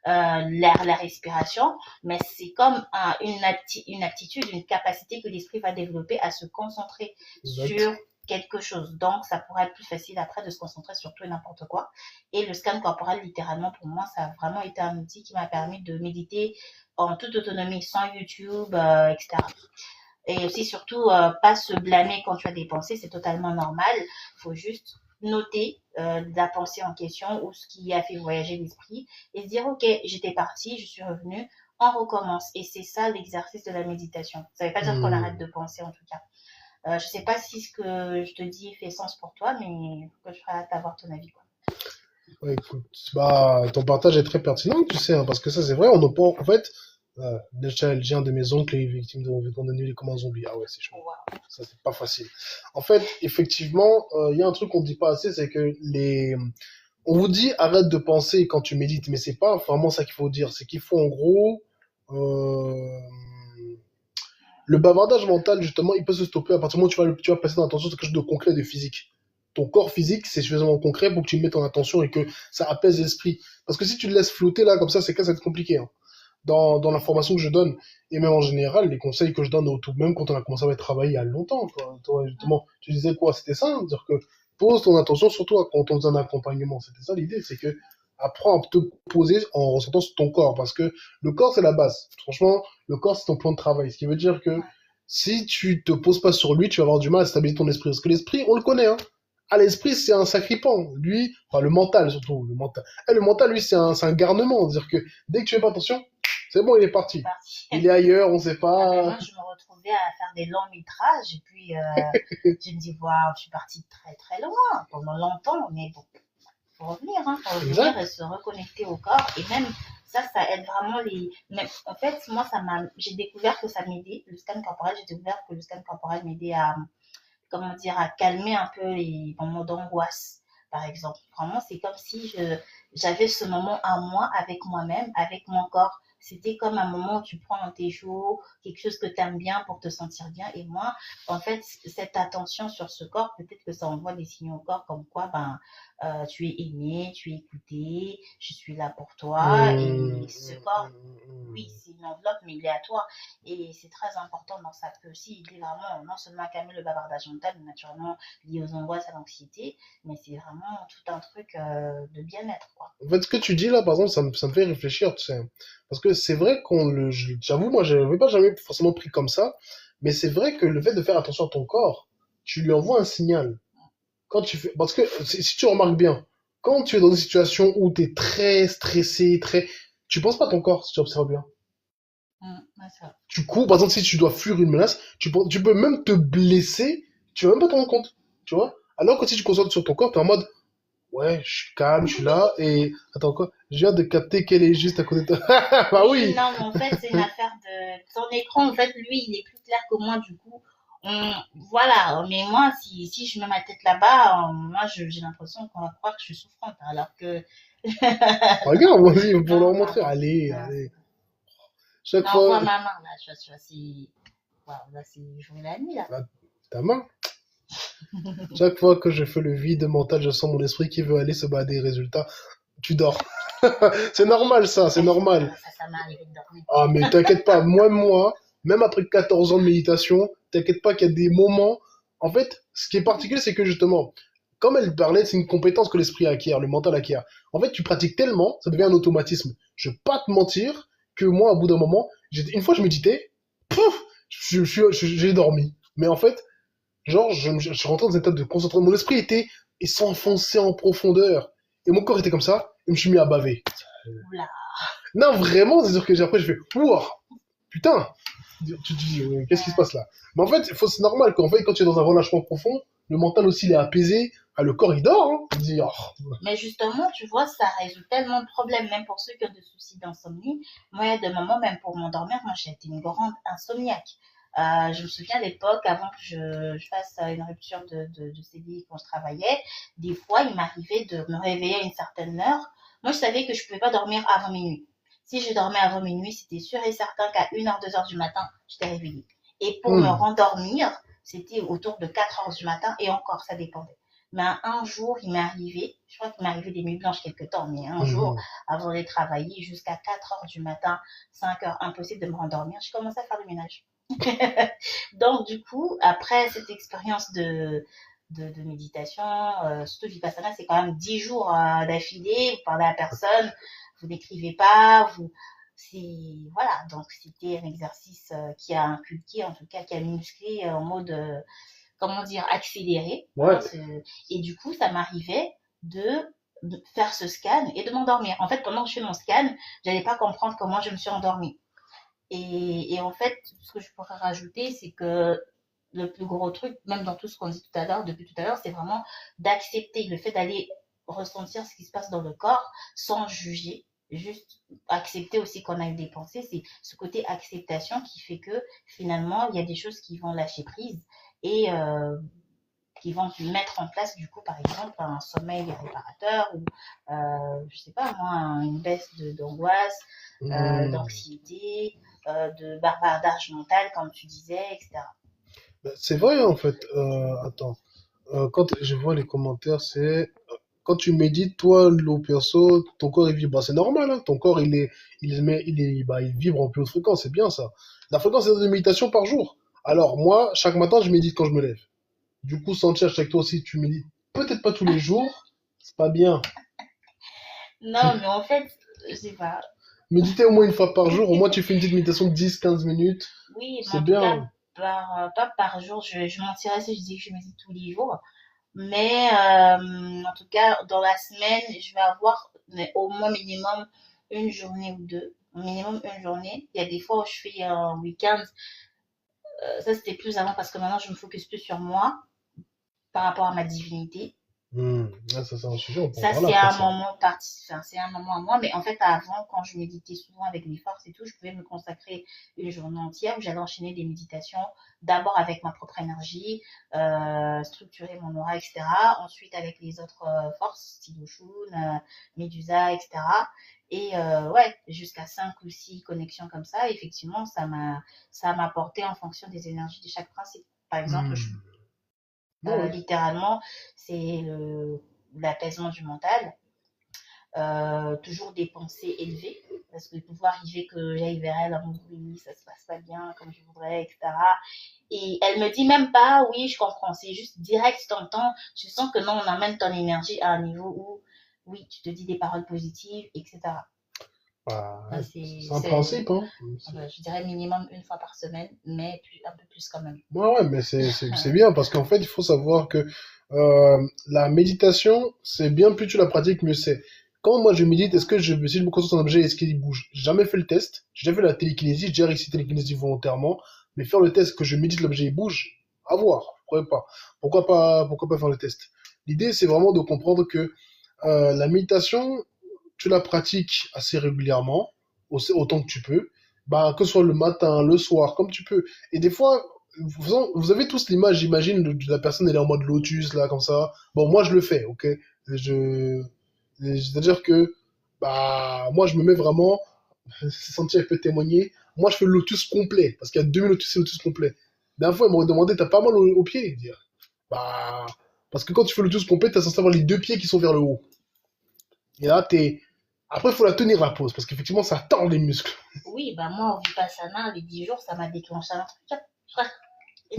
la respiration, mais c'est comme une aptitude, une capacité que l'esprit va développer à se concentrer Exact. sur quelque chose. Donc, ça pourrait être plus facile après de se concentrer sur tout et n'importe quoi. Et le scan corporel, littéralement, pour moi, ça a vraiment été un outil qui m'a permis de méditer en toute autonomie, sans YouTube, etc. Et aussi, surtout, pas se blâmer quand tu as des pensées, c'est totalement normal. Il faut juste noter la pensée en question ou ce qui a fait voyager l'esprit et se dire, ok, j'étais partie, je suis revenue, on recommence. Et c'est ça l'exercice de la méditation. Ça ne veut pas dire qu'on arrête Hmm. de penser en tout cas. Je ne sais pas si ce que je te dis fait sens pour toi, mais que je ferai hâte d'avoir ton avis. Quoi. Ouais, écoute, bah, ton partage est très pertinent, tu sais, hein, parce que ça, c'est vrai, on ne peut, en fait, j'ai un de mes oncles est victime de nuit comme un zombie. Ah ouais, c'est chaud. Wow. Ça, c'est pas facile. En fait, effectivement, il y a un truc qu'on dit pas assez, c'est que On vous dit arrête de penser quand tu médites, mais c'est pas vraiment ça qu'il faut dire. C'est qu'il faut en gros euh, le bavardage mental justement, il peut se stopper à partir du moment où tu vas passer ton attention sur quelque chose de concret, de physique. Ton corps physique, c'est suffisamment concret pour que tu y mettes en attention et que ça apaise l'esprit. Parce que si tu le laisses flotter là comme ça, ça va être compliqué. Hein. Dans la formation que je donne, et même en général, les conseils que je donne autour, même quand on a commencé à travailler il y a longtemps, toi, justement, tu disais quoi? C'était ça, hein, dire que pose ton attention sur toi quand on faisait un accompagnement. C'était ça l'idée, c'est que apprends à te poser en ressentant sur ton corps, parce que le corps c'est la base. Franchement, le corps c'est ton plan de travail, ce qui veut dire que si tu te poses pas sur lui, tu vas avoir du mal à stabiliser ton esprit. Parce que l'esprit, on le connaît, hein. Ah, l'esprit, c'est un sacripant. Lui, enfin, le mental surtout, le mental. Le mental, lui, c'est un garnement. C'est-à-dire que dès que tu fais pas attention, c'est bon, il est parti. Il est ailleurs, on sait pas. Moi, je me retrouvais à faire des longs métrages et puis je me dis, waouh, je suis partie très très loin pendant longtemps, mais bon, faut revenir, hein, faut revenir Exact. et se reconnecter au corps. Et même ça aide vraiment les. Même, en fait, moi, j'ai découvert que ça m'aidait. Le scan corporel, j'ai découvert que le scan corporel m'aidait à, comment dire, à calmer un peu les moments d'angoisse, par exemple. Vraiment, c'est comme si j'avais ce moment à moi, avec moi-même, avec mon corps. C'était comme un moment où tu prends un thé chaud, quelque chose que tu aimes bien pour te sentir bien. Et moi, en fait, cette attention sur ce corps, peut-être que ça envoie des signaux au corps comme quoi, ben, tu es aimé, tu es écouté, je suis là pour toi. Et ce corps, oui, c'est une enveloppe, mais il est à toi. Et c'est très important, donc ça peut aussi aider vraiment, non seulement à calmer le bavardage mental, mais naturellement lié aux angoisses, à l'anxiété, mais c'est vraiment tout un truc de bien-être, quoi. En fait, ce que tu dis là, par exemple, ça me fait réfléchir, tu sais. Parce que c'est vrai j'avoue, moi, je n'avais pas jamais forcément pris comme ça, mais c'est vrai que le fait de faire attention à ton corps, tu lui envoies un signal. Quand tu fais, parce que si tu remarques bien, quand tu es dans une situation où tu es très stressé, tu penses pas à ton corps, si tu observes bien. Ouais, ça. Tu cours, par exemple, si tu dois fuir une menace, tu peux même te blesser, tu vas même pas t'en rendre compte, tu vois. Alors que si tu te concentres sur ton corps, t'es en mode, ouais, je suis calme, je suis là, et attends quoi, je viens de capter qu'elle est juste à côté de toi. Bah Oui, oui, non, mais en fait, c'est une affaire de. Ton écran, en fait, lui, il est plus clair que moi, du coup. Voilà, mais moi, si je mets ma tête là-bas, moi, j'ai l'impression qu'on va croire que je suis souffrante, alors que. regarde, vas-y, pour leur Non, montrer, pardon. allez, Non, allez. Chaque non, on fois, voit ma main, là, tu vois, waouh, là, c'est jour et la nuit, là. là, ta main. Chaque fois que je fais le vide mental, je sens mon esprit qui veut aller se balader. Résultat, tu dors. C'est normal ça, c'est Ouais, normal. ça m'est arrivé de dormir. Ah, mais t'inquiète pas, moi, même après 14 ans de méditation, t'inquiète pas qu'il y a des moments. En fait, ce qui est particulier, c'est que justement, comme elle parlait, c'est une compétence que l'esprit acquiert, le mental acquiert. En fait, tu pratiques tellement, ça devient un automatisme. Je vais pas te mentir que moi, au bout d'un moment, une fois je méditais, pouf, j'ai dormi. Mais en fait, genre, je suis rentré dans un état de concentration. Mon esprit il s'enfonçait en profondeur. Et mon corps était comme ça, et je me suis mis à baver. Oula. Non, vraiment, c'est sûr que après, je fais, ouah, putain, tu te dis, qu'est-ce qui se passe là? Mais en fait, c'est normal qu'en fait, quand tu es dans un relâchement profond, le mental aussi, il est apaisé, ah, le corps, il dort, hein. Il dit, oh. Mais justement, tu vois, ça résout tellement de problèmes, même pour ceux qui ont des soucis d'insomnie. Moi, il y a des moments, même pour m'endormir, moi, j'ai été une grande insomniaque. Je me souviens à l'époque, avant que je fasse une rupture de CDI quand je travaillais, des fois, il m'arrivait de me réveiller à une certaine heure. Moi, je savais que je ne pouvais pas dormir avant minuit. Si je dormais avant minuit, c'était sûr et certain qu'à 1h, 2h du matin, j'étais réveillée. Et pour me Hmm. rendormir, c'était autour de 4h du matin et encore, ça dépendait. Mais un jour, il m'est arrivé, je crois qu'il m'est arrivé des nuits blanches quelque temps, mais un jour, Mhm. avant d'aller travailler, jusqu'à 4h du matin, 5h, impossible de me rendormir, j'ai commencé à faire le ménage. Donc, du coup, après cette expérience de méditation, surtout Vipassana, c'est quand même 10 jours d'affilée, vous parlez à personne, vous n'écrivez pas, voilà, donc c'était un exercice qui a inculqué, en tout cas, qui a musclé en mode comment dire, accéléré. Hein, Ouais. et du coup, ça m'arrivait de faire ce scan et de m'endormir. En fait, pendant que je fais mon scan, j'allais pas comprendre comment je me suis endormie. Et en fait, ce que je pourrais rajouter, c'est que le plus gros truc, même dans tout ce qu'on dit tout à l'heure, depuis tout à l'heure, c'est vraiment d'accepter le fait d'aller ressentir ce qui se passe dans le corps sans juger, juste accepter aussi qu'on a eu des pensées. C'est ce côté acceptation qui fait que finalement, il y a des choses qui vont lâcher prise et qui vont mettre en place, du coup, par exemple, un sommeil réparateur ou, je sais pas moi, une baisse d'angoisse, d'anxiété, de bavardage mental, comme tu disais, etc. Ben, c'est vrai, en fait. Attends. Quand je vois les commentaires, c'est quand tu médites, toi, l'eau perso, ton corps il vibre. Bah, c'est normal, hein. Ton corps il vibre en plus haute fréquence, c'est bien ça. La fréquence c'est de méditation par jour. Alors moi, chaque matin, je médite quand je me lève. Du coup, Sanchez, avec toi aussi, tu médites. Peut-être pas tous les jours, c'est pas bien. Non, mais en fait, je sais pas. Méditer au moins une fois par jour, au moins tu fais une petite méditation de 10-15 minutes, Oui, mais c'est en tout cas, bien. pas par jour. Je mentirais si je dis que je médite tous les jours. Mais en tout cas, dans la semaine, je vais avoir au moins minimum une journée ou deux. Minimum une journée. Il y a des fois où je fais un week-end. Ça, c'était plus avant parce que maintenant, je me focus plus sur moi par rapport à ma divinité. Ah, ça, c'est un sujet, on peut en Ça, parler c'est après un ça. moment parti, enfin, c'est un moment à moi. Mais en fait, avant, quand je méditais souvent avec mes forces et tout, je pouvais me consacrer une journée entière où j'allais enchaîner des méditations, d'abord avec ma propre énergie, structurer mon aura, etc. Ensuite, avec les autres forces, style Oshun, Medusa, etc. Et ouais, jusqu'à 5 ou 6 connexions comme ça. Effectivement, ça m'a apporté en fonction des énergies de chaque principe. Par exemple, Hmm. Ouais. littéralement, c'est l'apaisement du mental, toujours des pensées élevées, parce que pouvoir arriver que j'aille vers elle en mode oui, ça se passe pas bien comme je voudrais, etc. Et elle me dit même pas oui, je comprends, c'est juste direct, t'entends, tu sens que non, on amène ton énergie à un niveau où oui, tu te dis des paroles positives, etc. Bah, Ça, ouais, c'est un principe, hein. je dirais minimum une fois par semaine, mais un peu plus quand même. Ouais, ouais, mais c'est bien parce qu'en fait, il faut savoir que la méditation, c'est bien plus tu la pratiques, mieux c'est. Quand moi je médite, est-ce que si je me concentre sur un objet, est-ce qu'il bouge? J'ai jamais fait le test. J'ai déjà fait la télékinésie, j'ai déjà réussi télékinésie volontairement, mais faire le test que je médite, l'objet il bouge, à voir. Pourquoi pas? Pourquoi pas faire le test? L'idée, c'est vraiment de comprendre que la méditation, tu la pratiques assez régulièrement, autant que tu peux, bah, que ce soit le matin, le soir, comme tu peux. Et des fois, vous avez tous l'image, j'imagine, de la personne, elle est en mode lotus, là, comme ça. Bon, moi, je le fais, ok? Je, c'est-à-dire que, bah, moi, je me mets vraiment, Santi, elle peut témoigner, moi, je fais le lotus complet, parce qu'il y a 2 000 lotus et lotus complet. La dernière fois, ils m'ont demandé, t'as pas mal aux pieds? Dire, bah, parce que quand tu fais le lotus complet, t'as censé avoir les 2 pieds qui sont vers le haut. Et là, après, il faut la tenir la pause, parce qu'effectivement, ça tend les muscles. Oui, bah moi, au Vipassana, les 10 jours, ça m'a déclenché un truc. En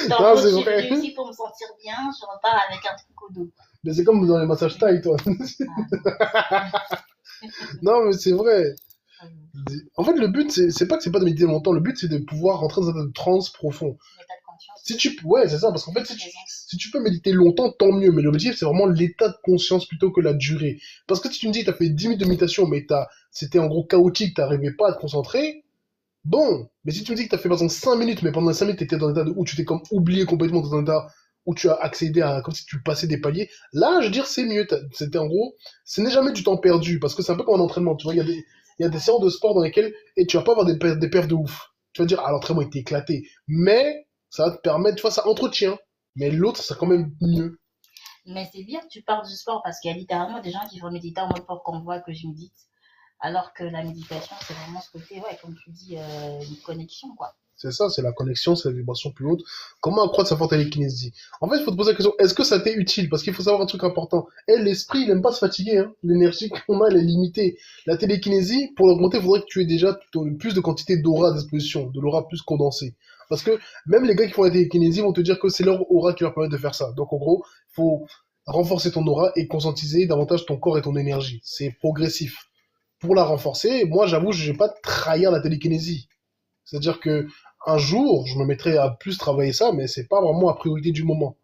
Non, gros, c'est je suis vrai. venue ici pour me sentir bien, je repars avec un truc au dos. Mais c'est comme dans les massages thaï, toi. Ah non, Non, mais c'est vrai. c'est En fait, le but, c'est pas que c'est pas de méditer longtemps. Le but, c'est de pouvoir rentrer dans un état de transe profond. un état de conscience Si tu, ouais, c'est ça, parce qu'en fait, de présence. si tu peux méditer longtemps, tant mieux. Mais l'objectif, c'est vraiment l'état de conscience plutôt que la durée. Parce que si tu me dis, t'as fait 10 minutes de méditation, mais c'était en gros chaotique, t'arrivais pas à te concentrer, bon. Mais si tu me dis que t'as fait par exemple 5 minutes, mais pendant les 5 minutes, t'étais dans un état où tu t'es comme oublié complètement dans un état où tu as accédé à, comme si tu passais des paliers, là, je veux dire, c'est mieux. C'était en gros, ce n'est jamais du temps perdu, parce que c'est un peu comme un entraînement, tu vois, il y a des séances de sport dans lesquelles, et tu vas pas avoir des perfs de ouf. Tu vas dire, ah, l'entraînement était éclaté. Mais, ça va te permettre, tu vois, ça entretient. Mais l'autre, c'est quand même mieux. Mais c'est bien que tu parles du sport parce qu'il y a littéralement des gens qui vont méditer en mode pour qu'on voit que je médite. Alors que la méditation, c'est vraiment ce côté, ouais, comme tu dis, une connexion, quoi. C'est ça, c'est la connexion, c'est la vibration plus haute. Comment accroître sa forte télékinésie? En fait, il faut te poser la question, est-ce que ça t'est utile? Parce qu'il faut savoir un truc important. Et l'esprit, il aime pas se fatiguer, hein. L'énergie qu'on a, elle est limitée. La télékinésie, pour l'augmenter, il faudrait que tu aies déjà plus de quantité d'aura à disposition, de l'aura plus condensée. Parce que même les gars qui font la télékinésie vont te dire que c'est leur aura qui leur permet de faire ça. Donc en gros, il faut renforcer ton aura et conscientiser davantage ton corps et ton énergie. C'est progressif. Pour la renforcer, moi j'avoue, je vais pas trahir la télékinésie. C'est-à-dire que un jour, je me mettrai à plus travailler ça, mais c'est pas vraiment la priorité du moment.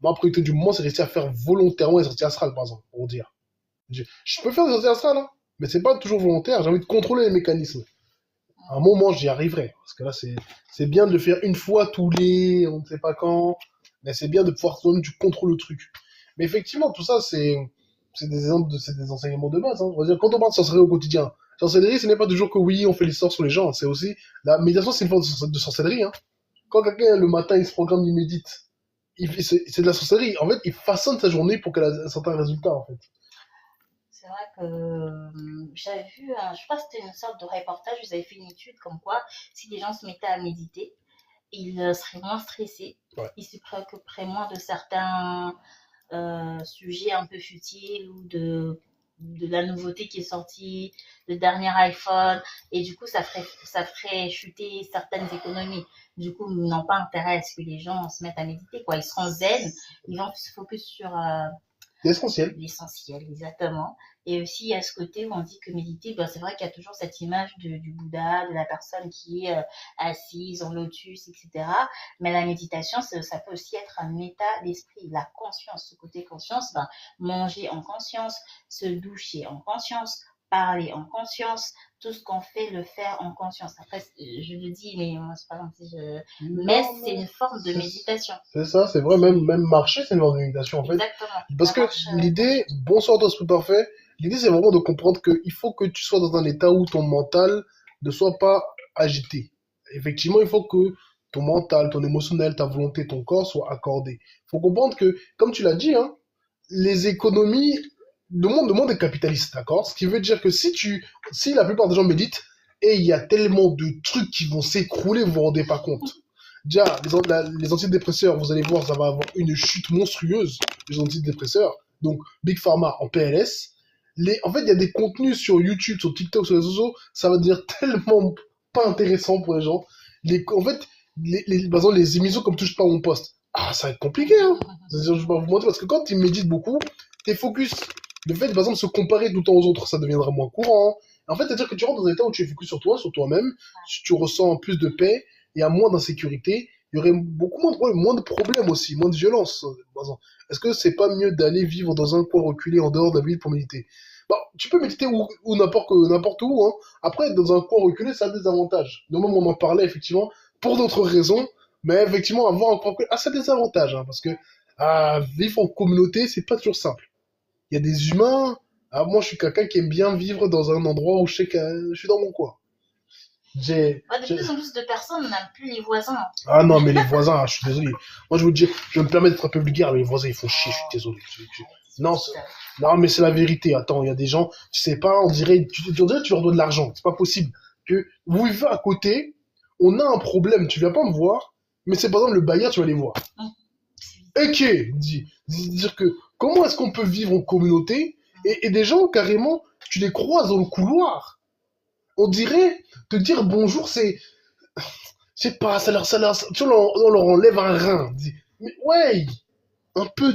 Ma priorité du moment, c'est rester à faire volontairement les sorties astrales, par exemple, pour dire. Je peux faire des sorties astrales, hein, mais c'est pas toujours volontaire. J'ai envie de contrôler les mécanismes. À un moment, j'y arriverai. Parce que là, c'est bien de le faire une fois tous les, on ne sait pas quand, mais c'est bien de pouvoir toi-même, tu contrôles le truc. Mais effectivement, tout ça, c'est des exemples c'est des enseignements de base, hein. On va dire, quand on parle de sorcellerie au quotidien, sorcellerie, ce n'est pas toujours que oui, on fait les sorts sur les gens, c'est aussi, la méditation, c'est une forme de sorcellerie, hein. Quand quelqu'un, le matin, il se programme, il médite, c'est de la sorcellerie. En fait, il façonne sa journée pour qu'elle ait un certain résultat, en fait. C'est vrai que j'avais vu, je crois que c'était une sorte de reportage, ils avaient fait une étude comme quoi si les gens se mettaient à méditer, ils seraient moins stressés, Ouais. ils se préoccuperaient moins de certains sujets un peu futiles ou de la nouveauté qui est sortie, le dernier iPhone, et du coup ça ferait chuter certaines économies. Du coup, ils n'ont pas intérêt à ce que les gens se mettent à méditer, quoi. Ils seront zen, ils vont se focus sur L'essentiel. l'essentiel, exactement. Et aussi, il y a ce côté où on dit que méditer, ben, c'est vrai qu'il y a toujours cette image du Bouddha, de la personne qui est assise en lotus, etc. Mais la méditation, ça peut aussi être un état d'esprit, la conscience, ce côté conscience, ben, manger en conscience, se doucher en conscience, parler en conscience, tout ce qu'on fait, le faire en conscience. Après, je le dis, mais c'est pas comme si je... Mais Non, c'est mais une forme de méditation. c'est ça, c'est vrai, même marcher, c'est une forme de méditation, en fait. Exactement. Parce La que marche l'idée, consciente. bonsoir toi, c'est parfait, l'idée c'est vraiment de comprendre qu'il faut que tu sois dans un état où ton mental ne soit pas agité. Effectivement, il faut que ton mental, ton émotionnel, ta volonté, ton corps soient accordés. Il faut comprendre que, comme tu l'as dit, hein, les économies, le monde est capitaliste, d'accord? Ce qui veut dire que si la plupart des gens méditent, et il y a tellement de trucs qui vont s'écrouler, vous vous rendez pas compte. Déjà, les antidépresseurs, vous allez voir, ça va avoir une chute monstrueuse, les antidépresseurs. Donc, Big Pharma en PLS. En fait, il y a des contenus sur YouTube, sur TikTok, sur les réseaux sociaux, ça va devenir tellement pas intéressant pour les gens. En fait, par exemple, les émissions comme Touche pas à mon poste. Ah, ça va être compliqué, hein. Je vais pas vous mentir, parce que quand tu médites beaucoup, t'es focus. Le fait, par exemple, se comparer tout le temps aux autres, ça deviendra moins courant. En fait, c'est-à-dire que tu rentres dans un état où tu es focus sur toi, sur toi-même, tu ressens plus de paix, il y a moins d'insécurité, il y aurait beaucoup moins de problèmes aussi, moins de violence. Par exemple. Est-ce que c'est pas mieux d'aller vivre dans un coin reculé en dehors de la ville pour méditer? Bah, tu peux méditer où n'importe où, hein. Après, dans un coin reculé, ça a des avantages. Nous-mêmes, on en parlait effectivement pour d'autres raisons, mais effectivement, avoir un coin reculé, ça a des avantages, hein, parce que vivre en communauté, c'est pas toujours simple. Il y a des humains. Moi, je suis quelqu'un qui aime bien vivre dans un endroit où je sais que je suis dans mon coin. J'ai, Ouais, de j'ai- plus en plus de personnes n'aiment plus les voisins. Ah non, mais les voisins, je suis désolé. Moi, je vous dis, je me permets d'être un peu vulgaire, mais les voisins, ils font chier, je suis désolé. Non, non, mais c'est la vérité. Attends, il y a des gens, tu sais pas, on dirait, tu leur dois de l'argent. C'est pas possible. Que vous vivez à côté, on a un problème, tu viens pas me voir, mais c'est par exemple le bailleur, tu vas aller voir. Ok, dire que comment est-ce qu'on peut vivre en communauté et des gens, carrément, tu les croises dans le couloir. On dirait, te dire bonjour, je sais pas, tu vois, on leur enlève un rein. Mais ouais, un peu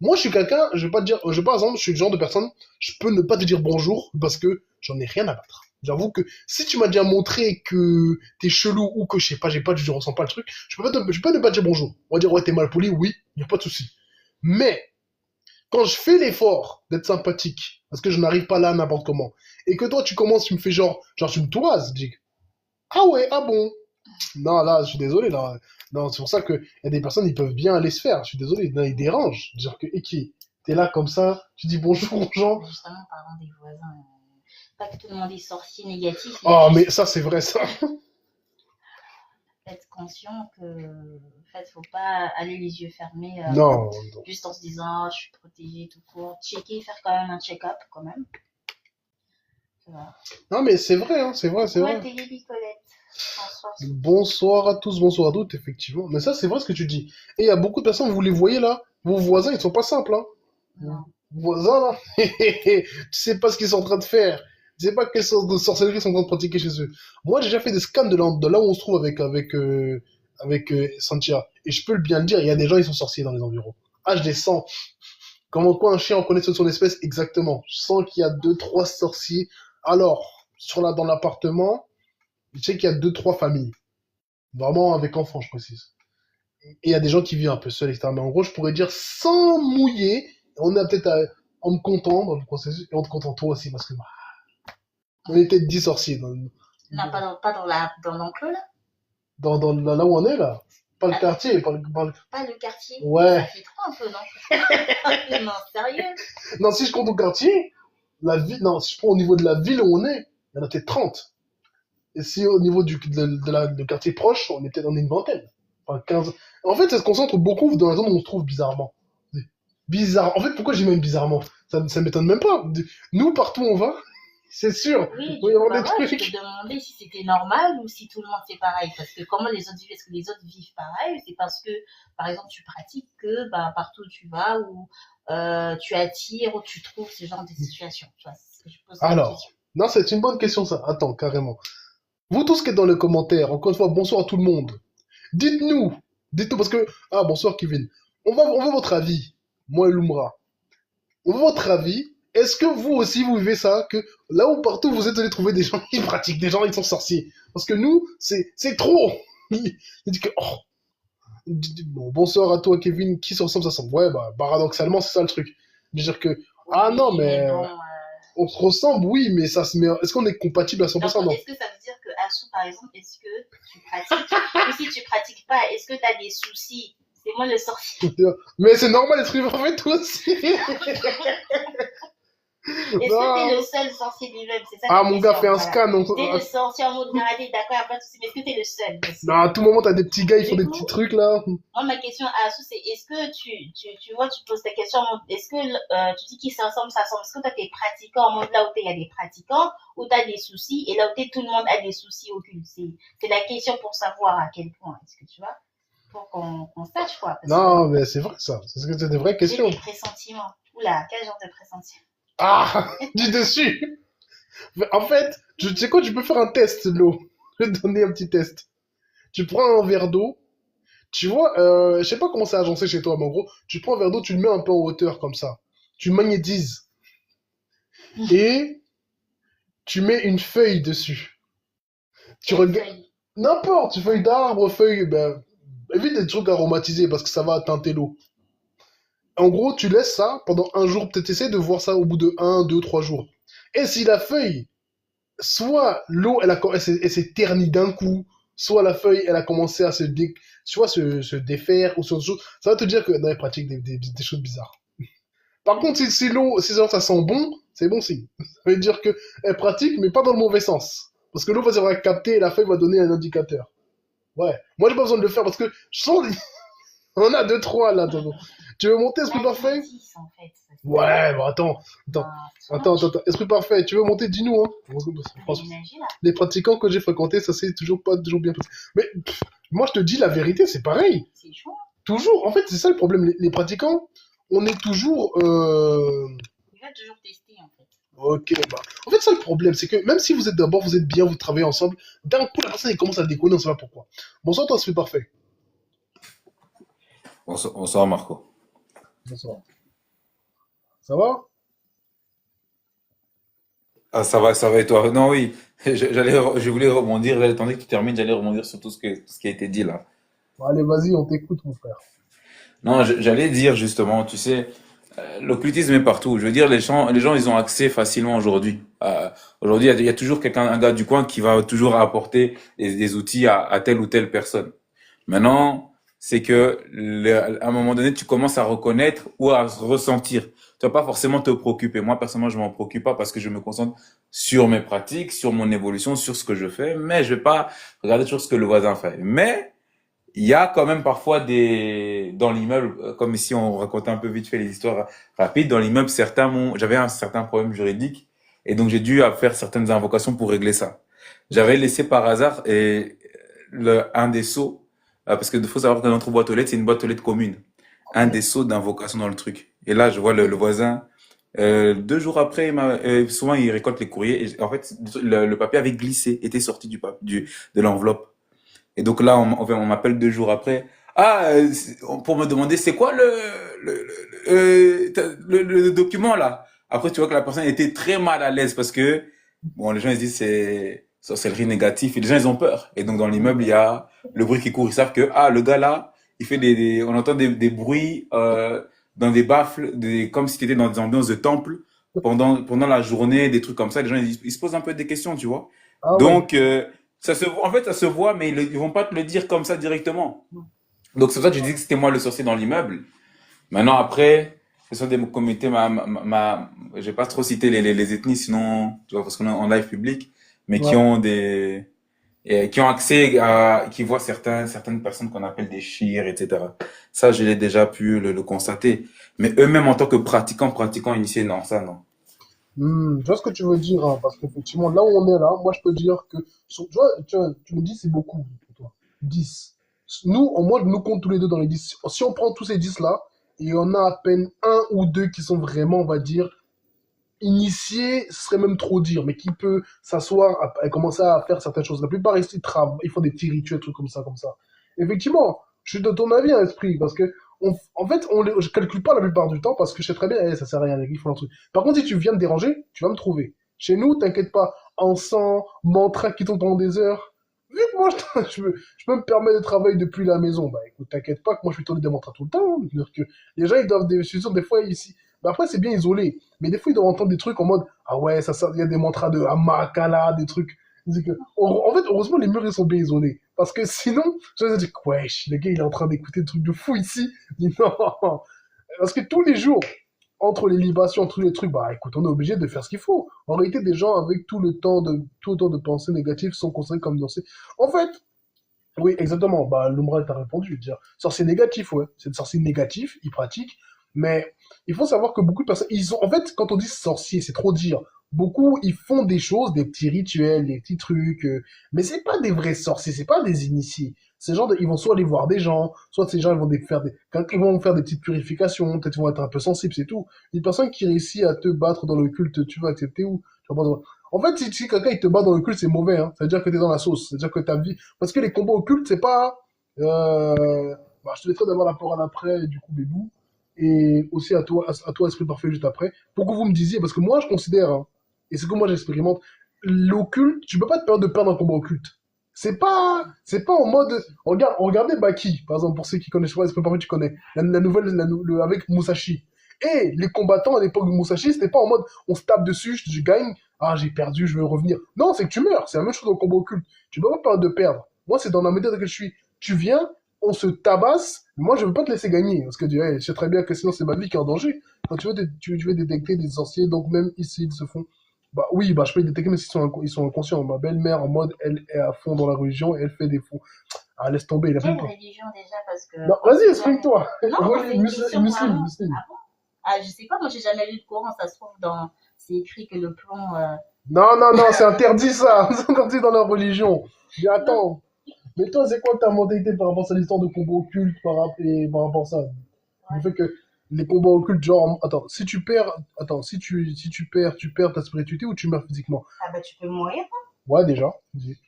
Moi, je suis quelqu'un, je vais pas te dire, par exemple, je suis le genre de personne, je peux ne pas te dire bonjour parce que j'en ai rien à battre. J'avoue que si tu m'as déjà montré que t'es chelou ou que je sais pas, je ressens pas le truc, je peux ne pas te dire bonjour. On va dire, ouais, t'es mal poli, oui, y a pas de souci. Mais, quand je fais l'effort d'être sympathique, parce que je n'arrive pas là n'importe comment, et que toi, tu commences, tu me fais genre, tu me toises, je dis, ah ouais, ah bon, non, là, je suis désolé, là. Non, c'est pour ça qu'il y a des personnes, ils peuvent bien aller se faire. Je suis désolé, là, ils dérangent. Dire que, et qui t'es là comme ça, tu dis bonjour aux gens. Justement, parlant des voisins, pas que tout le monde est sorcier négatif, mais Oh, mais juste ça, c'est vrai, ça. être conscient que, en fait, faut pas aller les yeux fermés, Non, non. juste en se disant, oh, je suis protégée, tout court. Checker, faire quand même un check-up, quand même. Voilà. Non, mais c'est vrai, hein, c'est vrai, c'est Ouais, vrai. t'es Nicolette. Bonsoir. Bonsoir à tous, bonsoir à toutes, effectivement. Mais ça, c'est vrai ce que tu dis. Et il y a beaucoup de personnes, vous les voyez là, vos voisins, ils sont pas simples, hein. Non. Voisins, là, tu sais pas ce qu'ils sont en train de faire. Tu sais pas quelle sorte de sorcellerie ils sont en train de pratiquer chez eux. Moi, j'ai déjà fait des scans de là où on se trouve avec Santia. Et je peux bien le dire, il y a des gens, ils sont sorciers dans les environs. Ah, je les sens. Comment quoi un chien reconnaît son espèce exactement. Je sens qu'il y a deux, trois sorciers. Alors, dans l'appartement, je sais qu'il y a deux, trois familles. Vraiment avec enfants, je précise. Et il y a des gens qui vivent un peu seuls, etc. Mais en gros, je pourrais dire sans mouiller, on a peut-être en me comptant dans le processus, et en te comptant toi aussi, parce que on était 10 sorciers Non, pas dans l'enclos, là. là où on est, là. Pas le Ah, quartier, pas le quartier. Ça Ouais. fait trop un peu, non? Non, sérieux. Non, si je compte au quartier, non, si je prends au niveau de la ville où on est, il y en a peut-être 30. Et si au niveau du quartier proche, on est une vingtaine. Enfin, 15. En fait, ça se concentre beaucoup dans la zone où on se trouve bizarrement. Bizarre. En fait, pourquoi j'ai même bizarrement? Ça m'étonne même pas. Nous, partout où on va, c'est sûr, Oui, il va du y coup, avoir bah des voilà, je te trucs. demandais si c'était normal ou si tout le monde fait pareil. Parce que comment les autres vivent, est-ce que les autres vivent pareil? C'est parce que, par exemple, tu pratiques que bah, partout où tu vas, ou tu attires, ou tu trouves ce genre de situation. Tu vois, c'est ce que je pose comme question. Alors, non, c'est une bonne question ça. Attends, carrément. Vous tous qui êtes dans les commentaires, encore une fois, bonsoir à tout le monde. Dites-nous, dites-nous parce que ah bonsoir Kevin. On veut votre avis. Moi et Lumra. On veut votre avis. Est-ce que vous aussi vous vivez ça que là où partout vous êtes allés trouver des gens qui pratiquent, des gens qui sont sorciers. Parce que nous, c'est trop. Il dit que oh, bon, bonsoir à toi Kevin, qui se ressemble ça ressemble. Ouais bah paradoxalement c'est ça le truc. Dire que ah non Oui, mais mais bon. on se ressemble oui mais ça se met est-ce qu'on est compatible à Donc, 100%? Non. est-ce que ça veut dire que Assou, par exemple, est-ce que tu pratiques? Ou si tu pratiques pas, est-ce que tu as des soucis? C'est moi le sorcier. Mais c'est normal d'être parfait toi aussi. Est-ce que tu es Non. le seul sorcier du web? C'est ça Ah la mon gars question. fait un Voilà. scan. Tu es le sorcier en mode gradé, d'accord, y a pas de souci. Mais est-ce que tu es le seul aussi? Non, à tout moment t'as des petits gars ils font Du des coup, petits trucs là. moi, ma question à Assou, c'est est-ce que tu vois, tu poses ta question en mode, est-ce que tu dis qu'ils s'ensemble, ça semble, est-ce que tu as des pratiquants en mode là où il y a des pratiquants, ou tu as des soucis, et là où tout le monde a des soucis occultes? C'est la question pour savoir à quel point, est-ce que tu vois? Pour qu'on sache quoi, parce que Non mais c'est vrai ça. C'est des vraies j'ai questions. des pressentiments. Oula, quel genre de pressentiment? Ah du dessus. Mais en fait, tu sais quoi, tu peux faire un test l'eau. Je vais te donner un petit test. Tu prends un verre d'eau. Tu vois, je sais pas comment c'est agencé chez toi, mais en gros, tu prends un verre d'eau, tu le mets un peu en hauteur comme ça. Tu le magnétises et tu mets une feuille dessus. Tu Quelle regardes feuille? n'importe, feuille d'arbre, feuille, ben, évite des trucs aromatisés parce que ça va teinter l'eau. En gros, tu laisses ça pendant un jour, peut-être essayer de voir ça au bout de un, deux, 3 jours. Et si la feuille, soit l'eau, elle s'est ternie d'un coup, soit la feuille, elle a commencé à soit se défaire, ou sur autre chose, ça va te dire que dans les pratiques des choses bizarres. Par contre, si l'eau, si ça sent bon, c'est bon signe. Ça veut dire que elle pratique, mais pas dans le mauvais sens. Parce que l'eau va capter et la feuille va donner un indicateur. Ouais. Moi, j'ai pas besoin de le faire parce que je sens, on en a deux, trois là, tonton. Tu veux monter, esprit parfait? L'indice, en fait. Ouais, bah attends, esprit parfait, tu veux monter, dis-nous, hein. Franchement, Déménager là. les pratiquants que j'ai fréquentés, ça s'est toujours pas toujours bien passé. Mais moi, je te dis la vérité, c'est pareil. C'est chaud. Toujours, en fait, c'est ça le problème. Les pratiquants, on est toujours. Il va toujours tester en fait. Ok, bah. En fait, ça le problème, c'est que même si vous êtes d'abord, vous êtes bien, vous travaillez ensemble, d'un coup, la personne, elle commence à déconner, on sait pas pourquoi. Bonsoir, toi, c'est parfait. Bonsoir Marco. Bonsoir. Ça va? Ah, ça va et toi? Non, oui, je voulais rebondir, j'attendais que tu termines, j'allais rebondir sur ce qui a été dit là. Bon, allez, vas-y, on t'écoute, mon frère. Non, j'allais dire justement, tu sais, l'occultisme est partout. Je veux dire, les gens, ils ont accès facilement aujourd'hui. Aujourd'hui, il y a toujours quelqu'un, un gars du coin qui va toujours apporter des outils à telle ou telle personne. Maintenant, c'est que à un moment donné, tu commences à reconnaître ou à ressentir. Tu vas pas forcément te préoccuper. Moi, personnellement, je m'en préoccupe pas parce que je me concentre sur mes pratiques, sur mon évolution, sur ce que je fais, mais je vais pas regarder toujours ce que le voisin fait. Mais il y a quand même parfois dans l'immeuble, comme ici on racontait un peu vite fait les histoires rapides, dans l'immeuble, j'avais un certain problème juridique et donc j'ai dû faire certaines invocations pour régler ça. J'avais laissé par hasard un des seaux, parce que faut savoir que notre boîte aux lettres, c'est une boîte aux lettres commune. Un des seaux d'invocation dans le truc. Et là, je vois le voisin, 2 jours après, souvent il récolte les courriers et en fait, le papier avait glissé, était sorti de l'enveloppe. Et donc là, on m'appelle 2 jours après. Ah, pour me demander c'est quoi le document là. Après, tu vois que la personne était très mal à l'aise parce que bon, les gens ils se disent c'est sorcellerie négative et les gens ils ont peur. Et donc dans l'immeuble il y a le bruit qui court. Ils savent que le gars là, il fait on entend des bruits dans des baffles, comme si tu étais dans des ambiances de temple pendant la journée, des trucs comme ça. Les gens ils se posent un peu des questions, tu vois. Ah ouais. Donc en fait, ça se voit, mais ils vont pas te le dire comme ça directement. Donc, c'est pour ça que je dis que c'était moi le sorcier dans l'immeuble. Maintenant, après, ce sont des communautés, je vais pas trop citer les ethnies, sinon, tu vois, parce qu'on est en live public, mais qui Ouais. ont des, et qui ont accès à, qui voient certaines personnes qu'on appelle des shires, etc. Ça, je l'ai déjà pu le constater. Mais eux-mêmes, en tant que pratiquants initiés, non, ça, non. Je vois ce que tu veux dire, hein, parce qu'effectivement, là où on est là, moi je peux dire que, tu me dis c'est beaucoup pour toi. 10. Nous, moi, nous compte tous les deux dans les 10. Si on prend tous ces 10 là, et on a à peine un ou deux qui sont vraiment, on va dire, initiés, ce serait même trop dire, mais qui peut s'asseoir et commencer à faire certaines choses. La plupart ici travaillent, ils font des petits rituels, trucs comme ça, comme ça. Effectivement, je suis de ton avis, à esprit, parce que en fait, je calcule pas la plupart du temps parce que je sais très bien, ça sert à rien, les gars, ils font leur truc. Par contre, si tu viens me déranger, tu vas me trouver. Chez nous, t'inquiète pas, encens, mantra qui tombent pendant des heures. Vu que moi, je peux me permettre de travailler depuis la maison, bah écoute, t'inquiète pas que moi je suis tourné des mantras tout le temps, hein. C'est-à-dire que les gens, ils doivent, je suis sûr, des fois, ici, bah après, c'est bien isolé. Mais des fois, ils doivent entendre des trucs en mode, ah ouais, ça, il y a des mantras de Amakala, des trucs. C'est que, en fait, heureusement, les murs, ils sont bien isolés. Parce que sinon, je me dis, wesh, le gars, il est en train d'écouter des trucs de fou ici. Il dit, non. Parce que tous les jours, entre les libations, entre les trucs, bah écoute, on est obligé de faire ce qu'il faut. En réalité, des gens avec tout le temps de pensées négatives sont considérés comme dansés. En fait, oui, exactement. Bah, l'Umra t'a répondu. Je veux dire, sorcier négatif, ouais. C'est de sorcier négatif, il pratique. Mais il faut savoir que beaucoup de personnes, ils ont, en fait, quand on dit sorcier, c'est trop dire. Beaucoup, ils font des choses, des petits rituels, des petits trucs, mais c'est pas des vrais sorciers, c'est pas des initiés. Ces gens, ils vont soit aller voir des gens, soit ces gens, ils vont faire quand ils vont faire des petites purifications, peut-être ils vont être un peu sensibles, c'est tout. Une personne qui réussit à te battre dans le culte, tu vas accepter ou, tu vas pas- En fait, si quelqu'un il te bat dans le culte, c'est mauvais, hein. Ça veut dire que t'es dans la sauce. Ça veut dire que ta vie, parce que les combats occultes, c'est pas, je te laisserai d'avoir la parole après, du coup, Bébou. Et aussi à toi, Esprit Parfait, juste après. Pour que vous me disiez, parce que moi, je considère, hein, et c'est que moi, j'expérimente, l'occulte, tu peux pas te permettre de perdre un combat occulte. C'est pas en mode, regardez Baki, par exemple, pour ceux qui connaissent pas Esprit Parfait, tu connais, la nouvelle, avec Musashi. Et les combattants à l'époque de Musashi, c'était pas en mode, on se tape dessus, je gagne, ah, j'ai perdu, je veux revenir. Non, c'est que tu meurs. C'est la même chose au combat occulte. Tu peux pas perdre de perdre. Moi, c'est dans la méthode que je suis. Tu viens, on se tabasse. Moi, je veux pas te laisser gagner. Parce que je sais très bien que sinon, c'est ma vie qui est en danger. Quand tu veux détecter des sorciers, donc même ici, ils se font. Bah oui, bah je peux les détecter, mais ils sont inconscients. Ma belle-mère, en mode, elle est à fond dans la religion et elle fait des faux. Ah, laisse tomber, il a Quelle même pas. religion déjà? Parce que Non, on vas-y, sait jamais. exprime-toi. Non, c'est une question Muslim, vraiment. muslim. Ah bon? Ah, je sais pas, moi j'ai jamais lu le Coran, ça se trouve dans. C'est écrit que le plomb. Non, non, non, c'est interdit ça. C'est interdit dans la religion. Mais Non, attends. Mais toi, c'est quoi ta mentalité par rapport à cette histoire de combat occulte par rapport à ça? Le ouais. fait que les combats occultes, genre, attends, si tu perds, tu perds ta spiritualité ou tu meurs physiquement? Ah bah tu peux mourir. Ouais, déjà.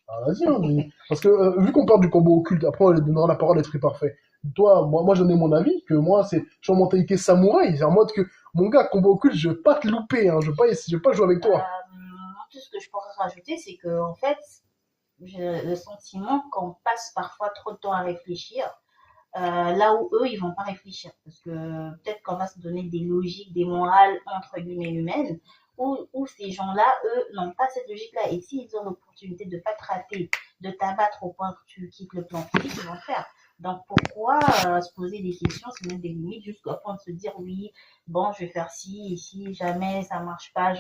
Ah, vas-y, hein, parce que vu qu'on parle du combat occulte, après on lui donnera la parole à l'esprit parfait. Toi, moi, je donnais mon avis, que moi, je suis en mentalité samouraï. C'est en mode que, mon gars, combat occulte, je veux pas te louper, hein, je veux pas jouer avec toi. Moi, tout ce que je pourrais rajouter, c'est que en fait, j'ai le sentiment qu'on passe parfois trop de temps à réfléchir, là où eux, ils vont pas réfléchir. Parce que peut-être qu'on va se donner des logiques, des morales, entre guillemets, humaines, où ces gens-là, eux, n'ont pas cette logique-là. Et s'ils ont l'opportunité de pas te rater, de t'abattre au point que tu quittes le plan physique, ils vont le faire. Donc pourquoi se poser des questions, se mettre des limites, jusqu'au point de se dire oui, bon, je vais faire ci, et si jamais ça marche pas,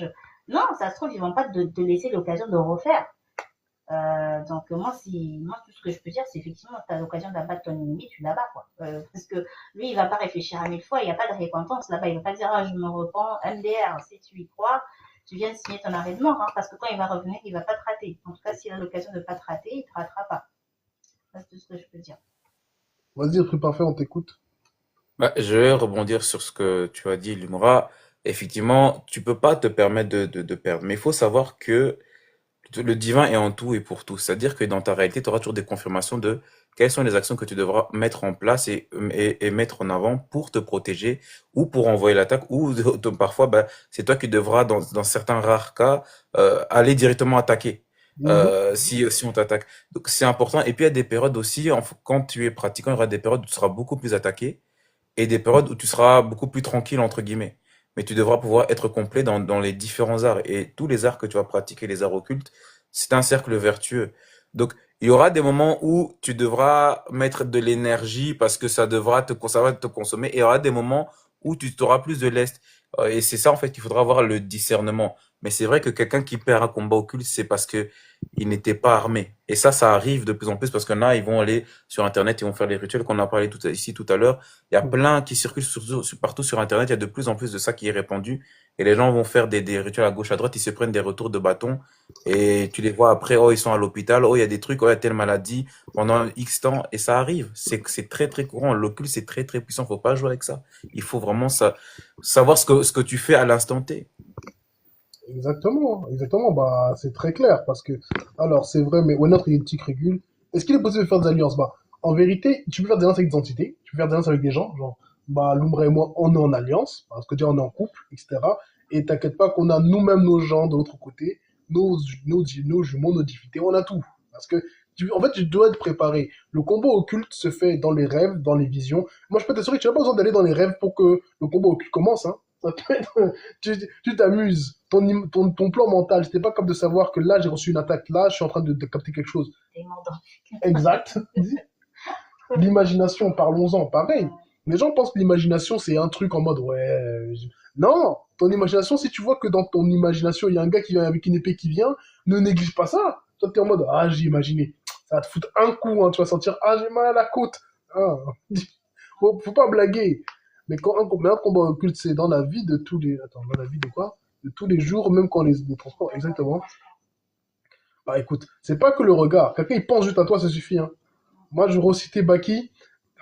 Non, ça se trouve, ils vont pas te laisser l'occasion de refaire. Donc moi, tout ce que je peux dire, c'est effectivement, tu as l'occasion d'abattre ton ennemi, tu l'abats, quoi. Parce que lui, il va pas réfléchir à 1000 fois, il n'y a pas de récompense là-bas, il va pas dire, ah, je me repens, MDR, si tu y crois, tu viens de signer ton arrêt de mort, hein, parce que quand il va revenir, il va pas te rater. En tout cas, s'il a l'occasion de pas te rater, il te ratera pas. C'est tout ce que je peux dire. Vas-y, esprit parfait, on t'écoute. Bah, je vais rebondir sur ce que tu as dit, Lumra. Effectivement, tu peux pas te permettre de perdre. Mais il faut savoir que le divin est en tout et pour tout. C'est-à-dire que dans ta réalité, tu auras toujours des confirmations de quelles sont les actions que tu devras mettre en place et mettre en avant pour te protéger ou pour envoyer l'attaque ou parfois, bah, c'est toi qui devras, dans certains rares cas, aller directement attaquer. Mhm. Si on t'attaque. Donc c'est important. Et puis il y a des périodes aussi, quand tu es pratiquant, il y aura des périodes où tu seras beaucoup plus attaqué et des périodes où tu seras beaucoup plus tranquille, entre guillemets. Mais tu devras pouvoir être complet dans les différents arts. Et tous les arts que tu vas pratiquer, les arts occultes, c'est un cercle vertueux. Donc, il y aura des moments où tu devras mettre de l'énergie parce que ça va te consommer. Et il y aura des moments où tu auras plus de lest. Et c'est ça, en fait, qu'il faudra avoir le discernement. Mais c'est vrai que quelqu'un qui perd un combat occulte, c'est parce que il n'était pas armé. Et ça arrive de plus en plus parce que là, ils vont aller sur Internet, ils vont faire les rituels qu'on a parlé ici tout à l'heure. Il y a Mm. plein qui circulent partout sur Internet. Il y a de plus en plus de ça qui est répandu. Et les gens vont faire des rituels à gauche, à droite. Ils se prennent des retours de bâton. Et tu les vois après, oh, ils sont à l'hôpital. Oh, il y a des trucs. Oh, il y a telle maladie pendant X temps. Et ça arrive. C'est très, très courant. L'occulte, c'est très, très puissant. Faut pas jouer avec ça. Il faut vraiment savoir ce que tu fais à l'instant T. Exactement, exactement. Bah, c'est très clair parce que, alors, c'est vrai, mais ouais, notre éthique régule. Est-ce qu'il est possible de faire des alliances? Bah, en vérité, tu peux faire des alliances avec des entités, tu peux faire des alliances avec des gens, genre, bah, Lumbre et moi, on est en alliance, parce que déjà, on est en couple, etc. Et t'inquiète pas qu'on a nous-mêmes nos gens de l'autre côté, nos jumeaux, nos divinités, on a tout. Parce que, en fait, tu dois être préparé. Le combat occulte se fait dans les rêves, dans les visions. Moi, je peux t'assurer que tu n'as pas besoin d'aller dans les rêves pour que le combat occulte commence, hein. Ça peut être, tu t'amuses. Ton plan mental, c'était pas comme de savoir que là, j'ai reçu une attaque, là, je suis en train de capter quelque chose. T'es mort dans Exact. L'imagination, parlons-en, pareil. Les gens pensent que l'imagination, c'est un truc en mode, ouais. Non, ton imagination, si tu vois que dans ton imagination, il y a un gars qui vient avec une épée qui vient, ne néglige pas ça. Toi, t'es en mode, ah, j'ai imaginé. Ça va te foutre un coup, hein, tu vas sentir, ah, j'ai mal à la côte. Ah. Faut pas blaguer. Mais un combat occulte, c'est dans la vie de tous les. Attends, dans la vie de quoi? De tous les jours, même quand les transports. Exactement. Bah écoute, c'est pas que le regard. Quelqu'un, il pense juste à toi, ça suffit, hein. Moi, je reciter Baki.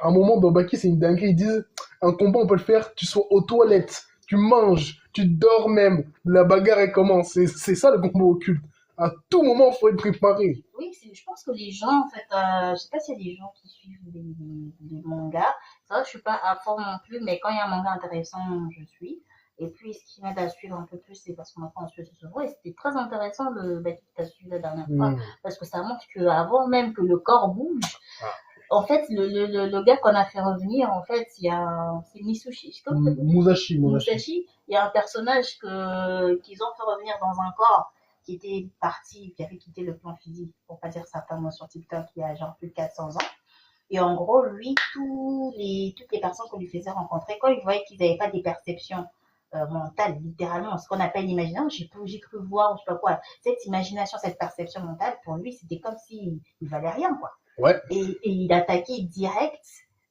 À un moment, dans Baki, c'est une dinguerie. Ils disent, un combat, on peut le faire, tu sois aux toilettes, tu manges, tu dors même. La bagarre, elle commence. C'est ça le combat occulte. À tout moment, faut être préparé. Oui, je pense que les gens, en fait, je sais pas s'il y a des gens qui suivent des mangas. C'est vrai que je suis pas à fond non plus, mais quand il y a un manga intéressant, je suis. Et puis, ce qui m'aide à suivre un peu plus, c'est parce qu'on apprend à suivre ce voit. Et c'était très intéressant bah, que tu as suivi la dernière fois, Hmm. parce que ça montre qu'avant même que le corps bouge, en fait, le gars qu'on a fait revenir, en fait, c'est Misushi, je sais pas comment ça s'appelle. Musashi. Musashi, il y a un personnage qu'ils ont fait revenir dans un corps qui était parti, qui avait quitté le plan physique, pour pas dire sa femme sur TikTok, il y a genre plus de 400 ans. Et en gros, lui, toutes les personnes qu'on lui faisait rencontrer, quand ils voyaient qu'ils n'avaient pas des perceptions mentales, littéralement, ce qu'on appelle l'imagination, j'ai cru voir, je sais pas quoi, cette imagination, cette perception mentale, pour lui, c'était comme s'il il valait rien, quoi. Ouais. Et il attaquait direct.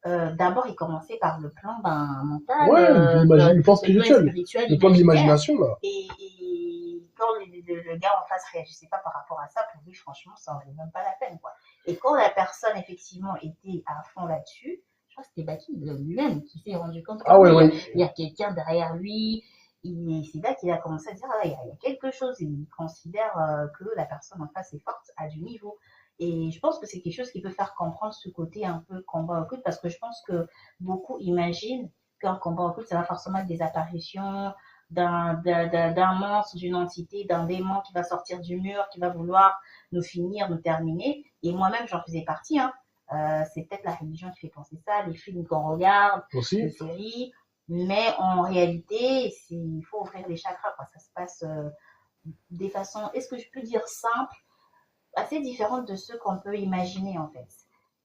D'abord, il commençait par le plan mental, Ouais, le plan le plan spirituel. spirituel, Le plan de imaginaire. l'imagination, là. Et quand le gars en face réagissait pas par rapport à ça, pour lui, franchement, ça en valait même pas la peine, quoi. Et quand la personne, effectivement, était à fond là-dessus, je crois que c'était Baki lui-même qui s'est rendu compte que Ah ouais, oui, ouais. il y a quelqu'un derrière lui. Et c'est là qu'il a commencé à dire, ah, il y a quelque chose. Et il considère que la personne en face est forte à du niveau. Et je pense que c'est quelque chose qui peut faire comprendre ce côté un peu combat occulte, parce que je pense que beaucoup imaginent qu'un combat occulte, ça va forcément être des apparitions d'un monstre, d'une entité, d'un démon qui va sortir du mur, qui va vouloir nous finir, nous terminer. Et moi-même, j'en faisais partie. Hein. C'est peut-être la religion qui fait penser ça, les films qu'on regarde, les Aussi. séries. Mais en réalité, il faut ouvrir les chakras. Quoi. Ça se passe des façons, est-ce que je peux dire simples, assez différentes de ceux qu'on peut imaginer en fait.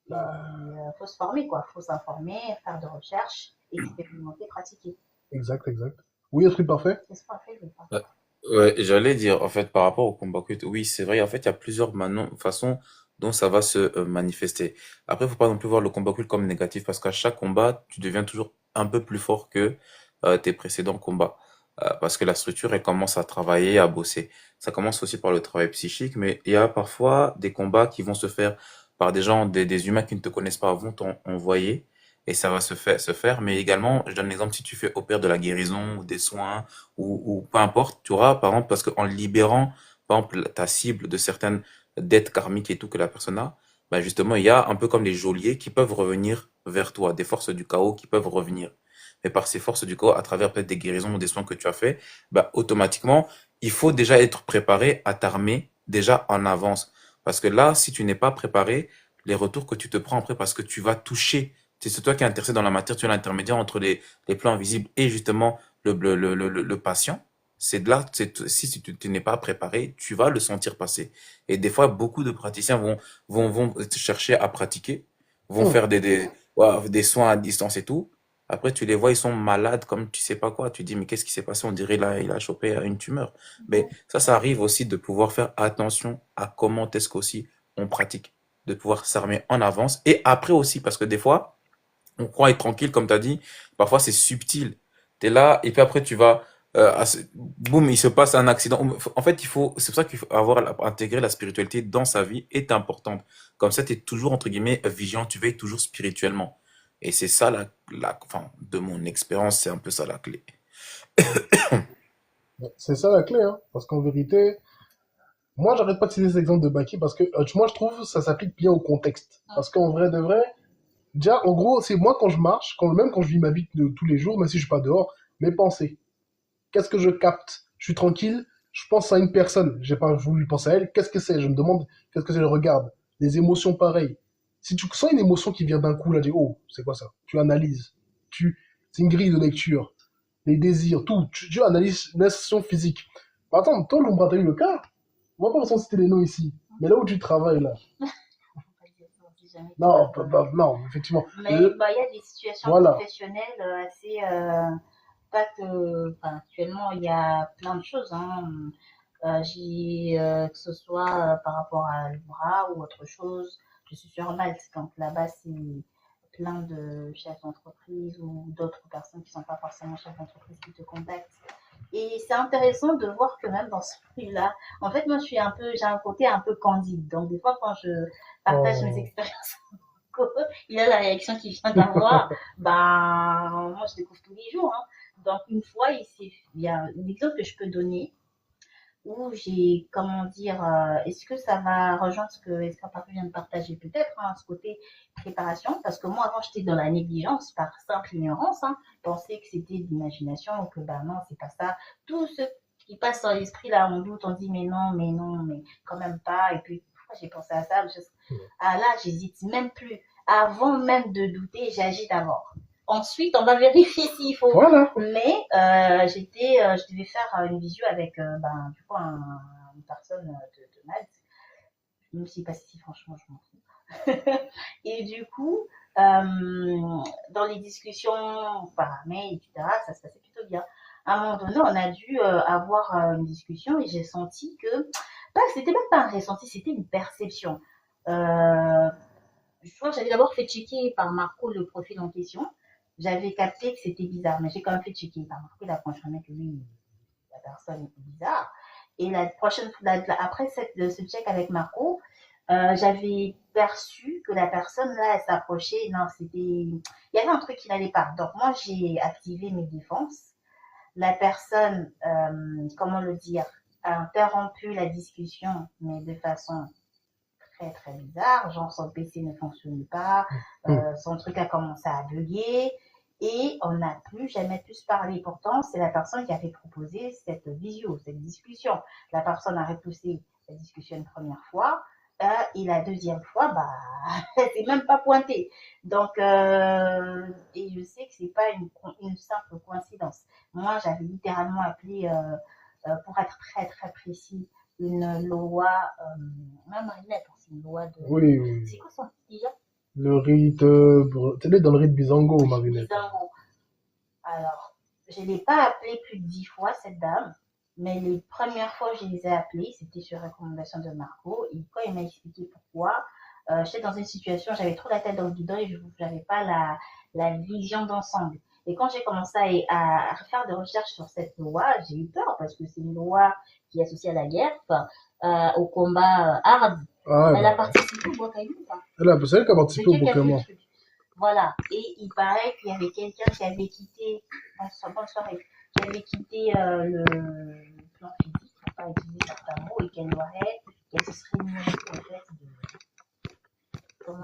Il faut se former, quoi. Il faut s'informer, faire de recherches, expérimenter, pratiquer. Exact, exact. Oui, un truc parfait. C'est ce qu'on fait, je pense. Ouais, ouais, j'allais dire, en fait, par rapport au combat culte, oui, c'est vrai, en fait, il y a plusieurs façons dont ça va se manifester. Après, faut pas non plus voir le combat culte comme négatif, parce qu'à chaque combat, tu deviens toujours un peu plus fort que tes précédents combats. Parce que la structure, elle commence à travailler, à bosser. Ça commence aussi par le travail psychique, mais il y a parfois des combats qui vont se faire par des gens, des humains qui ne te connaissent pas, vont t'envoyer, et ça va se faire, mais également, je donne l'exemple, si tu fais opère de la guérison, ou des soins, ou peu importe, tu auras, par exemple, parce qu'en libérant, par exemple, ta cible de certaines dettes karmiques et tout que la personne a, bah justement, il y a un peu comme les geôliers qui peuvent revenir vers toi, des forces du chaos qui peuvent revenir. Mais par ces forces du chaos, à travers peut-être des guérisons ou des soins que tu as fait, bah automatiquement, il faut déjà être préparé à t'armer déjà en avance. Parce que là, si tu n'es pas préparé, les retours que tu te prends après, parce que tu vas toucher, c'est toi qui es intéressé dans la matière, tu es l'intermédiaire entre les plans invisibles et justement le patient. C'est de là, si tu n'es pas préparé, tu vas le sentir passer. Et des fois, beaucoup de praticiens vont chercher à pratiquer, vont Hmm. faire ouais, des soins à distance et tout. Après, tu les vois, ils sont malades comme tu sais pas quoi. Tu dis, mais qu'est-ce qui s'est passé? On dirait là, il a chopé une tumeur. Mais ça arrive aussi de pouvoir faire attention à comment est-ce qu'aussi on pratique. De pouvoir s'armer en avance. Et après aussi, parce que des fois, on croit être tranquille, comme tu as dit. Parfois, c'est subtil. Tu es là, et puis après, tu vas. Boum, il se passe un accident. En fait, c'est pour ça qu'il faut intégrer la spiritualité dans sa vie est importante. Comme ça, tu es toujours, entre guillemets, vigilant, tu veilles toujours spirituellement. Et c'est ça, enfin, de mon expérience, c'est un peu ça la clé. C'est ça la clé, hein. Parce qu'en vérité, moi, j'arrête pas de citer cet exemple de Baki parce que moi, je trouve que ça s'applique bien au contexte. Parce qu'en vrai de vrai, déjà, en gros, c'est moi quand je marche, même quand je vis ma vie de tous les jours, même si je suis pas dehors, mes pensées. Qu'est-ce que je capte? Je suis tranquille, je pense à une personne, j'ai pas voulu penser à elle, qu'est-ce que c'est? Je me demande, qu'est-ce que c'est? Je regarde. Des émotions pareilles. Si tu sens une émotion qui vient d'un coup, là, tu dis, oh, c'est quoi ça? Tu analyses. C'est une grille de lecture. Les désirs, tout. Tu analyses une sensation physique. Bah, attends, toi, l'ombre, t'as eu le cas? On va pas forcément citer les noms ici. Mais là où tu travailles, là. Non, non, effectivement. Mais bah, il y a des situations Voilà. professionnelles assez. Pas que. Enfin, actuellement, il y a plein de choses. Hein. Que ce soit par rapport à le bras ou autre chose. Je suis sur Malte, donc là-bas, c'est plein de chefs d'entreprise ou d'autres personnes qui ne sont pas forcément chefs d'entreprise qui te contactent. Et c'est intéressant de voir que même dans ce milieu-là, en fait, moi, j'ai un côté un peu candide. Donc, des fois, quand je partage mes expériences, il a la réaction qu'il vient d'avoir, ben, moi, je découvre tous les jours. Hein. Donc, une fois, il y a un exemple que je peux donner où j'ai, comment dire, est-ce que ça va rejoindre ce que Esca vient de partager peut-être, hein, ce côté préparation, parce que moi avant j'étais dans la négligence par simple ignorance, hein, penser que c'était de l'imagination, ou que bah non c'est pas ça, tout ce qui passe dans l'esprit là on doute, on dit mais non, mais quand même pas, et puis pourquoi j'ai pensé à ça, ah là j'hésite même plus, avant même de douter j'agis d'abord. Ensuite, on va vérifier s'il faut. Voilà. Mais je devais faire une visio avec du coup, une personne de Malte. Je ne sais pas si franchement je m'en fous. Et du coup, dans les discussions par mail, etc., ça se passait plutôt bien. À un moment donné, on a dû avoir une discussion et j'ai senti que, c'était même pas un ressenti, c'était une perception. Euh, je crois que j'avais d'abord fait checker par Marco le profil en question. J'avais capté que c'était bizarre, mais j'ai quand même fait checker par Marco. Il a confirmé que oui, la personne est bizarre. Et la prochaine fois, après ce check avec Marco, j'avais perçu que la personne là, elle s'approchait. Non, il y avait un truc qui n'allait pas. Donc moi, j'ai activé mes défenses. La personne, comment le dire, a interrompu la discussion, mais de façon très très bizarre, genre son PC ne fonctionne pas, son truc a commencé à bugger et on n'a plus jamais pu se parler. Pourtant, c'est la personne qui avait proposé cette visio, cette discussion. La personne a repoussé la discussion une première fois et la deuxième fois, bah, elle s'est même pas pointée. Donc, et je sais que c'est pas une simple coïncidence. Moi, j'avais littéralement appelé, pour être très très précis, une loi, même Marinette, c'est une loi de. Oui, oui. C'est quoi son déjà? Le rite. Tu es dans le rite Bizango, Marinette. Bizarrement. Alors, je ne l'ai pas appelée plus de 10 fois, cette dame, mais les premières fois que je les ai appelées, c'était sur recommandation de Marco. Et quand il m'a expliqué pourquoi, j'étais dans une situation, j'avais trop la tête dans le guidon et je n'avais pas la vision d'ensemble. Et quand j'ai commencé à faire des recherches sur cette loi, j'ai eu peur parce que c'est une loi qui est associée à la guerre, au combat hard. Ah, Elle a participé au Bokaïdou, c'est elle qui a participé au Pokémon. Voilà. Et il paraît qu'il y avait quelqu'un qui avait quitté, bonne soirée, qui avait quitté le plan physique, pour pas utiliser certains mots, et qu'elle se serait nourrie en fait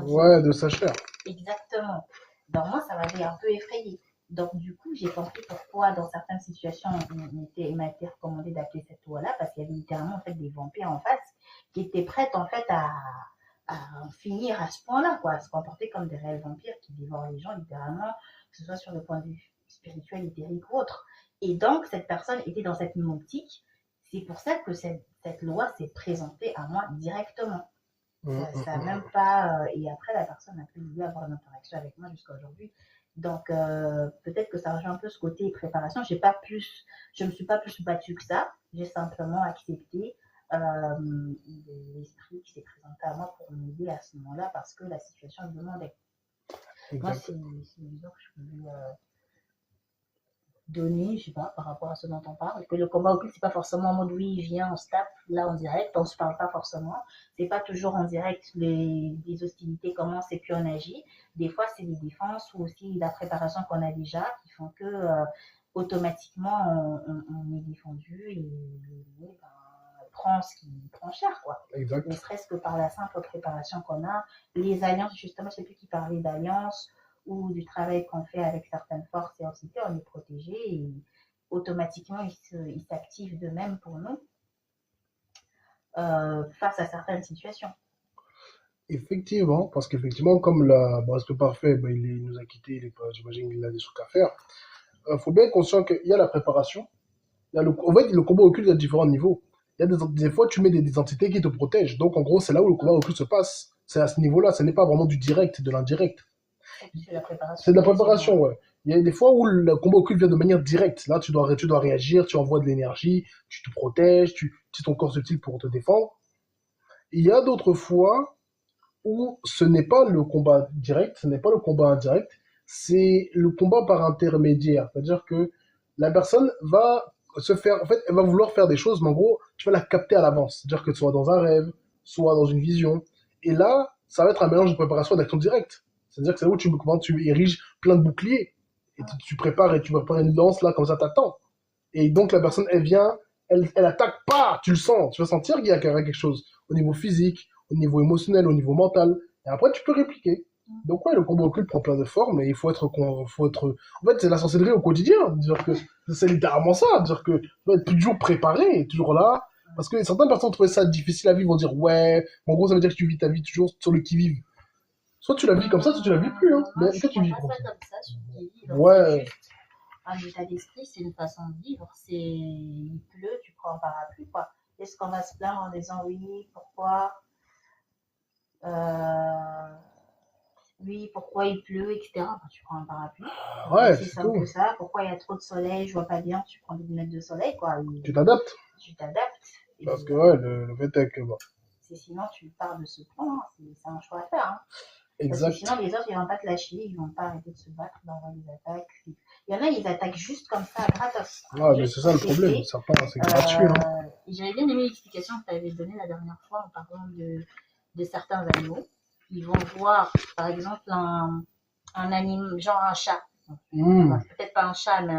Ouais, de sa chair. Exactement. Donc moi, ça m'avait un peu effrayée. Donc du coup, j'ai compris pourquoi dans certaines situations, il m'a été recommandé d'appeler cette loi-là, parce qu'il y avait littéralement en fait des vampires en face qui étaient prêtes en fait à en finir à ce point-là, quoi, à se comporter comme des réels vampires qui dévorent les gens littéralement, que ce soit sur le point de vue spirituel, éthérique ou autre. Et donc, cette personne était dans cette même optique. C'est pour ça que cette loi s'est présentée à moi directement. Ça même pas. Et après, la personne a pu avoir une interaction avec moi jusqu'à aujourd'hui. Donc, peut-être que ça rejoint un peu ce côté préparation. Je me suis pas plus battue que ça. J'ai simplement accepté l'esprit qui s'est présenté à moi pour m'aider à ce moment-là parce que la situation le demandait. Moi, Exact. c'est une mesure que je voulais donner, je sais pas, par rapport à ce dont on parle. Que le combat occulte, c'est pas forcément en mode oui, viens, on se tape là en direct, on se parle pas forcément. C'est pas toujours en direct, les hostilités commencent et puis on agit. Des fois, c'est des défenses ou aussi la préparation qu'on a déjà qui font que automatiquement on est défendu et ben, prend ce qui prend cher, quoi. Exact. Ne serait-ce que par la simple préparation qu'on a. Les alliances, justement, je sais plus qui parlait d'alliances ou du travail qu'on fait avec certaines forces et entités, on est protégé et automatiquement ils s'activent d'eux-mêmes pour nous face à certaines situations. Effectivement, parce qu'effectivement, comme le respect parfait, ben, il nous a quittés, j'imagine qu'il a des trucs à faire. Faut bien être conscient qu'il y a la préparation. En fait, le combat occulte à différents niveaux. Il y a des fois, tu mets des entités qui te protègent. Donc, en gros, c'est là où le combat occulte se passe. C'est à ce niveau-là. Ce n'est pas vraiment du direct, de l'indirect. C'est la préparation. C'est de la préparation, ouais. Il y a des fois où le combat occulte vient de manière directe. Là, tu dois réagir, tu envoies de l'énergie, tu te protèges, tu utilises ton corps subtil pour te défendre. Il y a d'autres fois où ce n'est pas le combat direct, ce n'est pas le combat indirect, c'est le combat par intermédiaire. C'est-à-dire que la personne va se faire, en fait, elle va vouloir faire des choses, mais en gros, tu vas la capter à l'avance. C'est-à-dire que soit dans un rêve, soit dans une vision. Et là, ça va être un mélange de préparation et d'action directe. C'est-à-dire que c'est là où tu ériges plein de boucliers. Et tu prépares et tu prépares une lance là, comme ça, t'attends. Et donc, la personne, elle vient, elle attaque pas, tu le sens. Tu vas sentir qu'il y a quelque chose au niveau physique, au niveau émotionnel, au niveau mental. Et après, tu peux répliquer. Donc, ouais, le combat occulte prend plein de formes et il faut être. En fait, c'est la sorcellerie au quotidien. Dire que c'est littéralement ça. Dire que tu dois être toujours préparé, toujours là. Parce que certaines personnes trouvaient ça difficile à vivre, vont dire ouais, en gros, ça veut dire que tu vis ta vie toujours sur le qui-vive. Soit tu la vis comme ça, soit tu la vis plus. Hein. Mais est-ce que tu vis comme ça, sur qui vivre. Ouais. C'est juste un état d'esprit, c'est une façon de vivre. Il pleut, tu prends un parapluie, quoi. Est-ce qu'on va se plaindre en disant oui, pourquoi oui, pourquoi il pleut, etc. Ben, tu prends un parapluie. Ouais, c'est c'est simple tout. que ça. Pourquoi il y a trop de soleil, je vois pas bien, tu prends des lunettes de soleil, quoi. Tu t'adaptes. Tu t'adaptes. Parce que ouais, le fait est que bon. Sinon, tu pars de ce point, c'est un choix à faire. Hein. Exact. Parce que sinon, les autres, ils vont pas te lâcher, ils vont pas arrêter de se battre, d'envoyer des attaques. Il y en a, ils attaquent juste comme ça, gratos. Ouais, mais c'est ça le problème. Certains, c'est gratuit. Hein. J'avais bien aimé l'explication que tu avais donnée la dernière fois en parlant de certains animaux. Ils vont voir, par exemple, un animal, genre un chat. Peut-être pas un chat, mais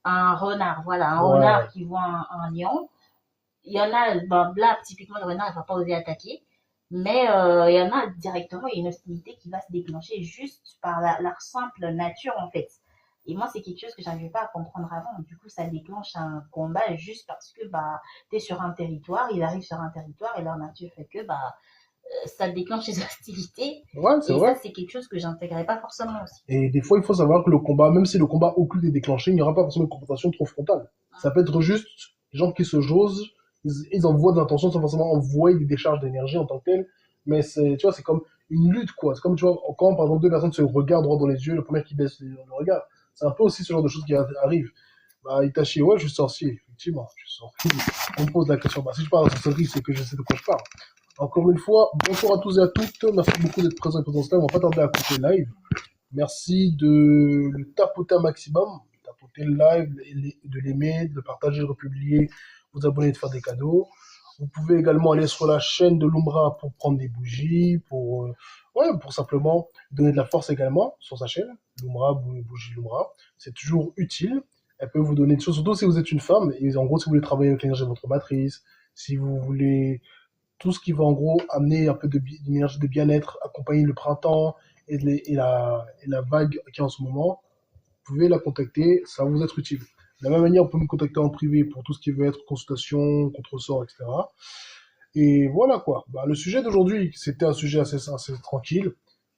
un renard. Voilà, un renard qui voit un lion. Il y en a, ben, là, typiquement, le renard, il ne va pas oser attaquer. Mais il y en a directement, il y a une hostilité qui va se déclencher juste par leur simple nature, en fait. Et moi, c'est quelque chose que je n'arrivais pas à comprendre avant. Du coup, ça déclenche un combat juste parce que bah, tu es sur un territoire, ils arrivent sur un territoire et leur nature fait que bah, ça déclenche les hostilités. Ouais, c'est vrai. Et ça, c'est quelque chose que j'intégrais pas forcément aussi. Et des fois, il faut savoir que le combat, même si le combat occulte est déclenché, il n'y aura pas forcément une confrontation trop frontale. Ça peut être juste des gens qui se josent, ils envoient de l'intention sans forcément envoyer des décharges d'énergie en tant que telles. Mais c'est, tu vois, c'est comme une lutte, quoi. C'est comme, tu vois, quand, par exemple, deux personnes se regardent droit dans les yeux, le premier qui baisse le regard. C'est un peu aussi ce genre de choses qui arrivent. Bah, Itachi, ouais, je suis sorcier, effectivement. Je suis sorcier. On me pose la question. Bah, si je parle de sorcellerie, c'est que je sais de quoi je parle. Encore une fois, bonjour à tous et à toutes. Merci beaucoup d'être présents et présents ce live. On va pas tarder à couper le live. Merci de le tapoter un maximum, de tapoter le live, de l'aimer, de le partager, de le republier, vous abonner, de faire des cadeaux. Vous pouvez également aller sur la chaîne de Lumbra pour prendre des bougies, pour simplement donner de la force également sur sa chaîne. Lumbra, bougie Lumbra. C'est toujours utile. Elle peut vous donner des choses, surtout si vous êtes une femme. Et en gros, si vous voulez travailler avec l'énergie de votre matrice, si vous voulez tout ce qui va en gros amener un peu d'énergie de bien-être, accompagner le printemps et la vague qui est en ce moment, vous pouvez la contacter, ça va vous être utile. De la même manière, vous pouvez me contacter en privé pour tout ce qui veut être consultation, contre-sort, etc. Et voilà quoi. Bah, le sujet d'aujourd'hui, c'était un sujet assez tranquille.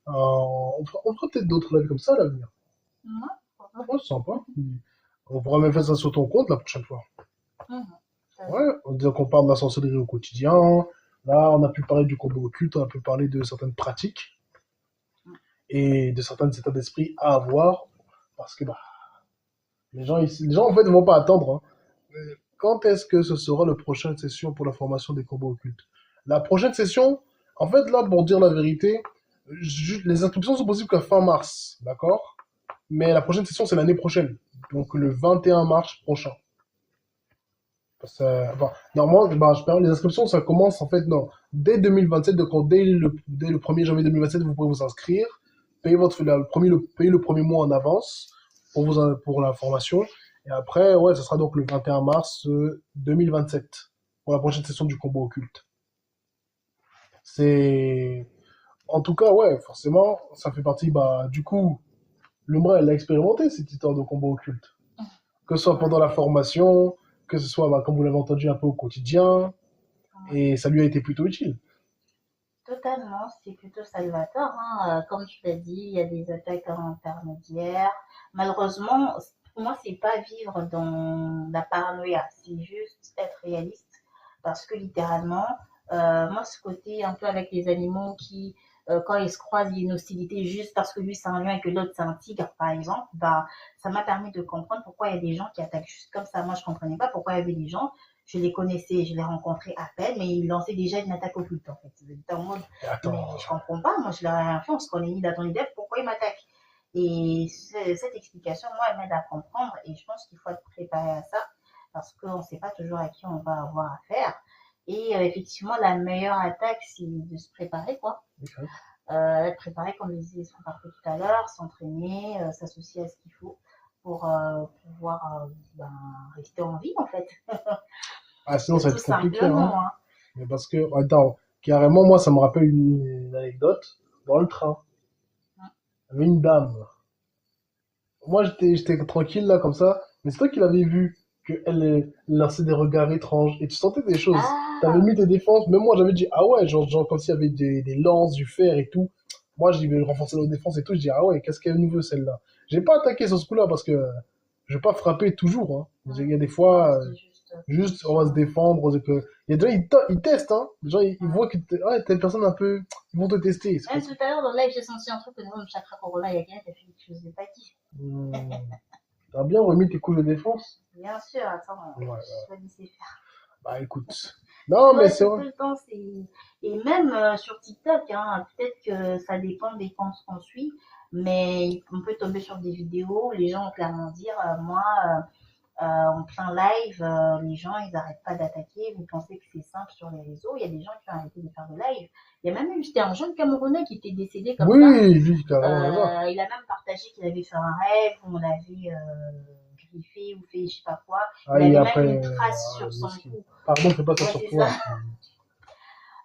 On fera peut-être d'autres lives comme ça à l'avenir. Ouais, c'est sympa. On pourra même faire ça sur ton compte la prochaine fois. Ouais, on dit qu'on parle de la sorcellerie au quotidien. Là, on a pu parler du combat occulte, on a pu parler de certaines pratiques. et de certains états d'esprit à avoir, parce que bah, les gens en fait ne vont pas attendre, hein. Quand est-ce que ce sera la prochaine session pour la formation des combats occultes? La prochaine session, en fait, là, pour dire la vérité, les inscriptions sont possibles qu'à fin mars, d'accord? Mais la prochaine session, c'est l'année prochaine. Donc le 21 mars prochain. Enfin, normalement, bah, les inscriptions, ça commence en fait, non, dès 2027, donc dès le 1er janvier 2027, vous pouvez vous inscrire, payer le premier mois en avance pour la formation. Et après, ouais, ce sera donc le 21 mars 2027 pour la prochaine session du combat occulte. C'est, en tout cas, ouais, forcément, ça fait partie, bah, du coup, l'Umbra, elle a expérimenté cette histoire de combat occulte. Que ce soit pendant la formation, que ce soit, bah, comme vous l'avez entendu, un peu au quotidien, et ça lui a été plutôt utile. Totalement, c'est plutôt salvateur, hein. Comme tu l'as dit, il y a des attaques intermédiaires. Malheureusement, pour moi, c'est pas vivre dans la paranoïa, c'est juste être réaliste. Parce que littéralement, moi, ce côté un peu avec les animaux qui, quand ils se croisent, il y a une hostilité juste parce que lui c'est un lion et que l'autre c'est un tigre, par exemple, bah, ça m'a permis de comprendre pourquoi il y a des gens qui attaquent juste comme ça. Moi, je comprenais pas pourquoi il y avait des gens, je les connaissais, je les rencontrais à peine, mais ils lançaient déjà une attaque occulte, en fait. J'étais en mode, mais Attends, je comprends pas, moi, je leur ai rien fait, on se connaît ni d'Adam ni d'Ève, pourquoi ils m'attaquent? Et cette explication, moi, elle m'aide à comprendre, et je pense qu'il faut être préparé à ça, parce qu'on ne sait pas toujours à qui on va avoir affaire. Et effectivement, la meilleure attaque, c'est de se préparer, quoi. ok. Être préparé, comme le disait son parcours tout à l'heure, s'entraîner, s'associer à ce qu'il faut pour pouvoir ben, rester en vie, en fait. Ah, sinon, ça va Tout être compliqué, hein. simplement, hein. Mais parce que, attends, carrément, moi, ça me rappelle une anecdote. Dans le train, il y avait une dame. Moi, j'étais tranquille, là, comme ça. Mais c'est toi qui l'avais vu, qu'elle lançait des regards étranges. Et tu sentais des choses. T'avais Ah, mis tes défenses. Même moi, j'avais dit, ah ouais, genre comme s'il y avait des lances, du fer et tout. Moi, j'ai renforcer nos défenses et tout. Je dis, ah ouais, qu'est-ce qu'elle nous veut, celle-là? J'ai pas attaqué sur ce coup-là parce que je vais pas frapper toujours, hein. Il y a des non, fois, c'était juste juste, on va se précaution. défendre. Il y a des gens, ils testent, hein. Les gens, ils Ouais. voient que t'es une personne un peu, ils vont te tester. C'est Même parce tout que, à l'heure, dans le live, j'ai senti un truc que dans le chakra Corona, il y a quelqu'un qui a fait quelque chose de pas dit. hmm, t'as bien remis tes couches de défense? Bien sûr, attends, Ouais, ouais. je vais laisser faire. Bah, écoute. C'est Non, mais vrai c'est que vrai. tout le temps, c'est. Et même sur TikTok, hein, peut-être que ça dépend des comptes qu'on suit, mais on peut tomber sur des vidéos où les gens vont clairement dire moi, en plein live, les gens, ils n'arrêtent pas d'attaquer. Vous pensez que c'est simple sur les réseaux. Il y a des gens qui ont arrêté de faire de live. Il y a même eu, c'était un jeune Camerounais qui était décédé comme ça. Oui, lui, carrément, là-bas. Il a même partagé qu'il avait fait un rêve où on l'avait griffé ou fait je sais pas quoi. Ah, Il et avait même après, une trace ah, sur son miskin. cou. Pardon, fais pas ça Ouais, sur c'est toi. ça.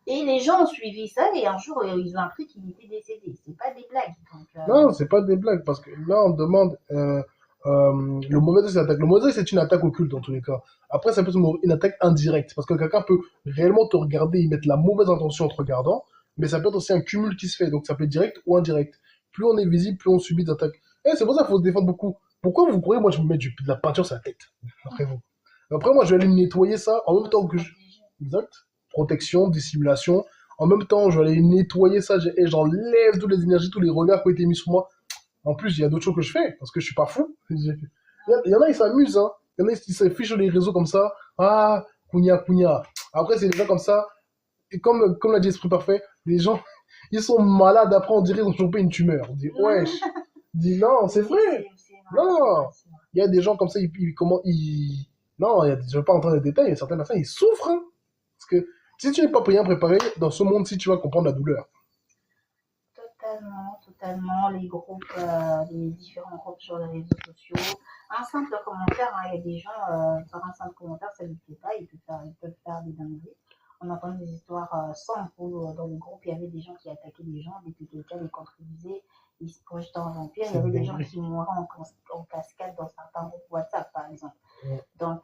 Et les gens ont suivi ça et un jour, ils ont appris qu'il était décédé. C'est pas des blagues. Donc, Non, c'est pas des blagues, parce que là, on demande, le mauvais œil, c'est l'attaque. Le mauvais œil, c'est une attaque occulte, dans tous les cas. Après, ça peut être une attaque indirecte, parce que quelqu'un peut réellement te regarder, y mettre la mauvaise intention en te regardant, mais ça peut être aussi un cumul qui se fait, donc ça peut être direct ou indirect. Plus on est visible, plus on subit des attaques. Et c'est pour ça qu'il faut se défendre beaucoup. Pourquoi vous croyez, moi, je me mets de la peinture sur la tête, après vous? Après, moi, je vais aller nettoyer ça en même faut se temps que je... protéger. Exact. Protection, dissimulation. En même temps, je vais aller nettoyer ça et j'enlève toutes les énergies, tous les regards qui ont été mis sur moi. En plus, il y a d'autres choses que je fais, parce que je suis pas fou. Il y en a, ils s'amusent, hein. Il y en a, ils s'affichent sur les réseaux comme ça. Ah, Kounia, Kounia. Après, c'est des gens comme ça. Et comme l'a dit Esprit Parfait, les gens, ils sont malades. Après, on dirait qu'ils ont chopé une tumeur. On dit, wesh. On dit, non, c'est vrai. C'est vrai, c'est Non. vrai, c'est vrai. Il y a des gens comme ça, comment, non, je ne vais pas rentrer dans les détails, il y a certaines personnes, ils souffrent, hein. Parce que si tu n'es pas bien préparé, dans ce monde-ci, tu vas comprendre la douleur. Totalement, totalement. Les groupes, les différents groupes sur les réseaux sociaux. Un simple commentaire, hein, il y a des gens, par un simple commentaire, ça ne les plaît pas, ils peuvent faire des dingueries. On entend des histoires sans où dans les groupes, il y avait des gens qui attaquaient les gens, dès que quelqu'un les contredisait, ils se projetaient en vampire. Il y C'est avait des gens dingue. qui mouraient en cascade dans certains groupes WhatsApp, par exemple. Ouais. Donc,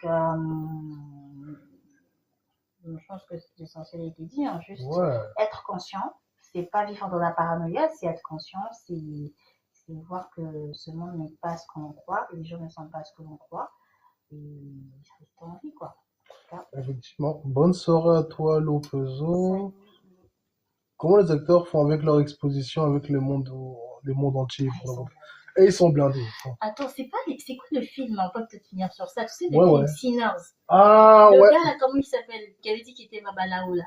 je pense que l'essentiel a été dit, hein, juste Ouais. être conscient. C'est pas vivre dans la paranoïa, c'est être conscient, c'est voir que ce monde n'est pas ce qu'on croit, les gens ne sont pas ce que l'on croit, et rester en vie, quoi. Effectivement. Bonne soirée à toi, Lopezo. Salut. Comment les acteurs font avec leur exposition avec le monde le monde entier. Ah, ils sont blindés. Et ils sont blindés. Attends, c'est quoi le film, on peut peut-être finir sur ça. Tu sais, le Ouais, film ouais. Sinners. Ah, Le ouais. gars, là, comment il s'appelle? Qui avait dit qu'il était Babalawo, là.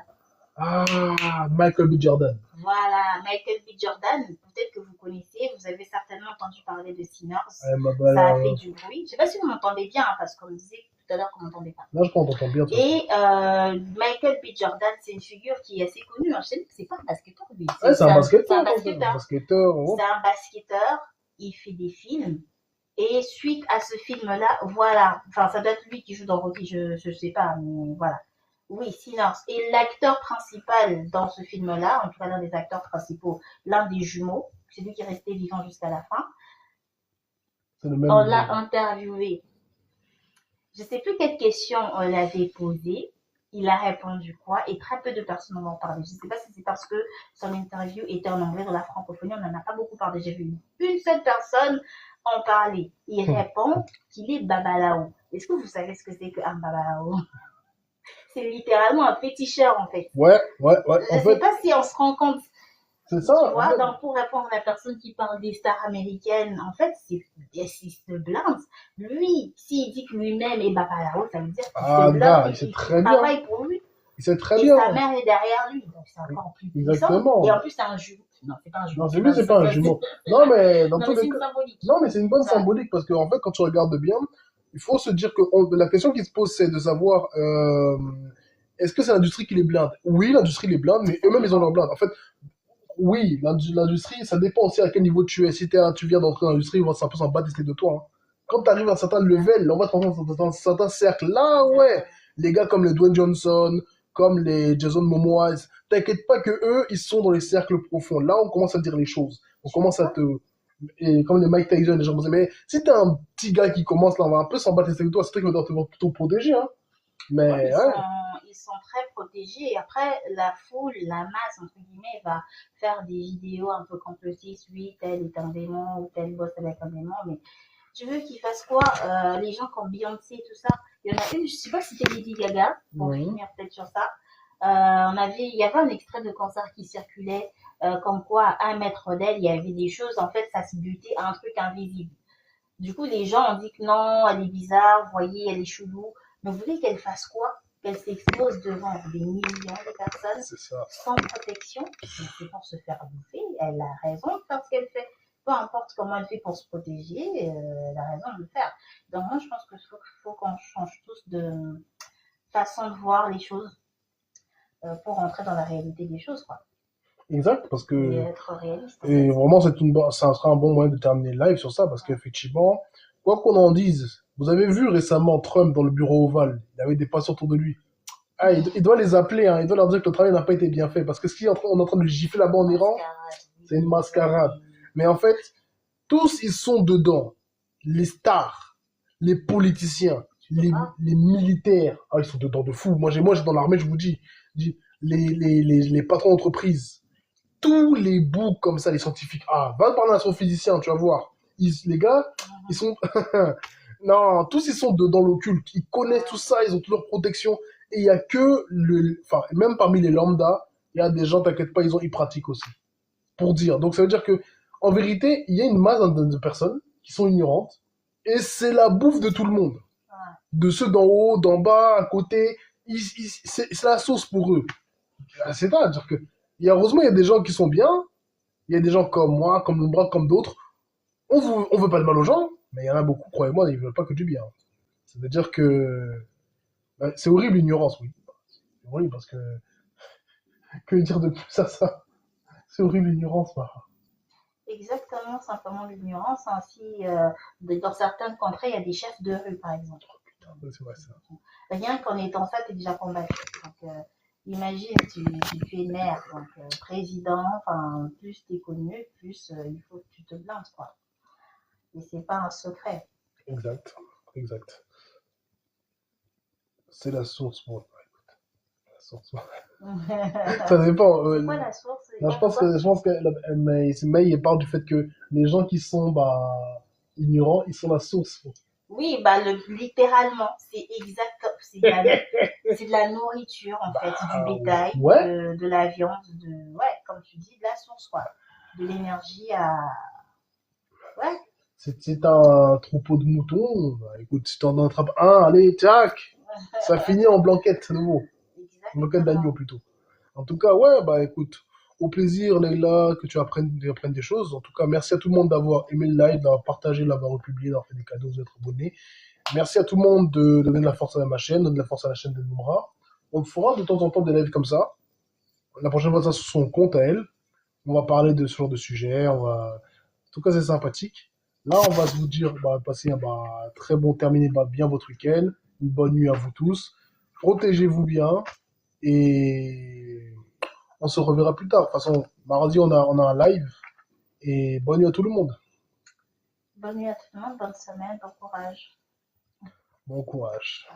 Ah, Michael B. Jordan. Voilà, Michael B. Jordan, peut-être que vous connaissez, vous avez certainement entendu parler de Sinners. Ouais, Ça a fait du bruit. Je ne sais pas si vous m'entendez bien, hein, parce qu'on me disait tout à l'heure qu'on m'entendait pas. Là, je pense qu'on t'entend bien. Et Michael B. Jordan, c'est une figure qui est assez connue. Hein. Je sais que c'est pas un basketteur, lui. Ouais, c'est un basketteur. C'est un basketteur. Oh. C'est un basketteur. Il fait des films. Et suite à ce film-là, voilà. Enfin, ça doit être lui qui joue dans Rocky, je sais pas, mais voilà. Oui, Sinners. Et l'acteur principal dans ce film-là, en tout cas l'un des acteurs principaux, l'un des jumeaux, c'est lui qui est resté vivant jusqu'à la fin. C'est le même. On l'a interviewé. Je ne sais plus quelle question on l'avait posée. Il a répondu quoi et très peu de personnes en ont parlé. Je ne sais pas si c'est parce que son interview était en anglais dans la francophonie, on n'en a pas beaucoup parlé. J'ai vu une seule personne en parler. Il répond qu'il est Babalao. Est-ce que vous savez ce que c'est qu'un Babalao? C'est littéralement un féticheur en fait. Ouais. Je ne sais pas si on se rend compte. C'est ça. Tu vois, donc pour répondre à la personne qui parle des stars américaines, en fait, c'est se blinde. Lui, s'il dit que lui-même est Babalao, ça veut dire qu'il se blinde et qu'il travaille pour lui. Il sait très bien. Et sa mère est derrière lui, donc c'est encore plus puissant. Exactement. Et en plus, c'est un jumeau. Non, c'est pas un jumeau. Non, lui, c'est pas un jumeau. Non, mais dans tous les cas. Symbolique. Non, mais c'est une bonne symbolique parce qu'en fait, quand tu regardes bien, il faut se dire que la question qui se pose, c'est de savoir est-ce que c'est l'industrie qui les blinde? Oui, l'industrie les blinde, mais eux-mêmes, ils ont leur blinde. En fait, oui, l'industrie, ça dépend aussi à quel niveau tu es. Si tu viens d'entrer dans l'industrie, ils vont un peu s'en battre de toi. Hein. Quand tu arrives à un certain level, on va te rentrer dans un certain cercle. Là, ouais, les gars comme les Dwayne Johnson, comme les Jason Momoa, t'inquiète pas que eux, ils sont dans les cercles profonds. Là, on commence à dire les choses. On commence à te... Et comme les Mike Tyson, les gens me disent, mais si t'es un petit gars qui commence là, on va un peu s'en battre de toi, c'est toi qui va plutôt protéger. Hein. Mais, ouais, ils sont très protégés. Et après, la foule, la masse, entre guillemets, va faire des vidéos un peu complotistes. Oui, tel est un démon ou tel boss avec un démon. Mais tu veux qu'ils fassent quoi les gens comme Beyoncé et tout ça. Il y en a une, je sais pas si c'était Lady Gaga, pour finir peut-être sur ça. Il y avait un extrait de concert qui circulait, comme quoi à 1 mètre d'elle, il y avait des choses, en fait, ça se butait à un truc invisible. Du coup, les gens ont dit que non, elle est bizarre, vous voyez, elle est chelou. Mais vous voulez qu'elle fasse quoi? Qu'elle s'expose devant des millions de personnes sans protection? C'est pour se faire bouffer. Elle a raison de faire ce qu'elle fait. Peu importe comment elle fait pour se protéger, elle a raison de le faire. Donc moi, je pense qu'il faut qu'on change tous de façon de voir les choses pour rentrer dans la réalité des choses, quoi. Exact, parce que... Et être réaliste. Et vraiment, ça sera un bon moyen de terminer le live sur ça, parce qu'effectivement, quoi qu'on en dise, vous avez vu récemment Trump dans le bureau ovale, il avait des patients autour de lui. Ah, il doit les appeler, hein, il doit leur dire que le travail n'a pas été bien fait, parce que ce qu'on est en train de gifler là-bas en Iran, c'est une mascarade. Mais en fait, tous ils sont dedans. Les stars, les politiciens, les militaires. Ah, ils sont dedans de fou. Moi, j'ai dans l'armée, je vous dis les patrons d'entreprise, tous les boucs comme ça, les scientifiques. Ah, va parler à son physicien, tu vas voir. Les gars, ils sont... non, tous ils sont dans l'occulte. Ils connaissent tout ça, ils ont toute leur protection. Et il y a que enfin, même parmi les lambda, il y a des gens, t'inquiète pas, ils pratiquent aussi. Pour dire. Donc ça veut dire que, en vérité, il y a une masse de personnes qui sont ignorantes. Et c'est la bouffe de tout le monde. De ceux d'en haut, d'en bas, à côté. C'est la sauce pour eux. C'est-à-dire que, heureusement, il y a des gens qui sont bien. Il y a des gens comme moi, comme Lombra, comme d'autres. On veut pas de mal aux gens, mais il y en a beaucoup, croyez-moi, ils veulent pas que du bien. C'est-à-dire que c'est horrible l'ignorance, oui. C'est horrible parce que dire de plus à ça? C'est horrible l'ignorance, bah. Exactement, simplement l'ignorance. Ainsi, dans certaines contrées, il y a des chefs de rue, par exemple. Oh, putain, c'est vrai ça. Rien qu'en étant ça, tu es déjà combattu. Donc, imagine, tu es maire, donc président, enfin, plus tu es connu, plus il faut que tu te blindes, quoi. Et c'est pas un secret. Exact. C'est la source, bon. La source. Ça dépend. C'est quoi la source? Non, je pense que mais il parle du fait que les gens qui sont ignorants, ils sont la source. Oui, littéralement, c'est exact, c'est de la nourriture en fait, du bétail, ouais. de la viande, ouais, comme tu dis, de la source, quoi. de l'énergie à... Ouais, C'est un troupeau de moutons. Bah, écoute, si t'en attrapes un, allez, tac, ça finit en blanquette, c'est nouveau. En blanquette d'agneau exactement. plutôt. En tout cas, ouais, bah écoute, au plaisir, Leïla, que tu apprennes des choses. En tout cas, merci à tout le monde d'avoir aimé le live, d'avoir partagé, d'avoir republié, d'avoir fait des cadeaux, d'être abonné. Merci à tout le monde de donner de la force à ma chaîne, de donner de la force à la chaîne de Noura. On fera de temps en temps des lives comme ça. La prochaine fois, ça sur son compte à elle. On va parler de ce genre de sujet. En tout cas, c'est sympathique. Là, on va se vous dire, bah, passez un très bon, terminez bien votre week-end. Une bonne nuit à vous tous. Protégez-vous bien. Et on se reverra plus tard. De toute façon, mardi, on a un live. Et bonne nuit à tout le monde. Bonne nuit à tout le monde, bonne semaine, bon courage. Bon courage.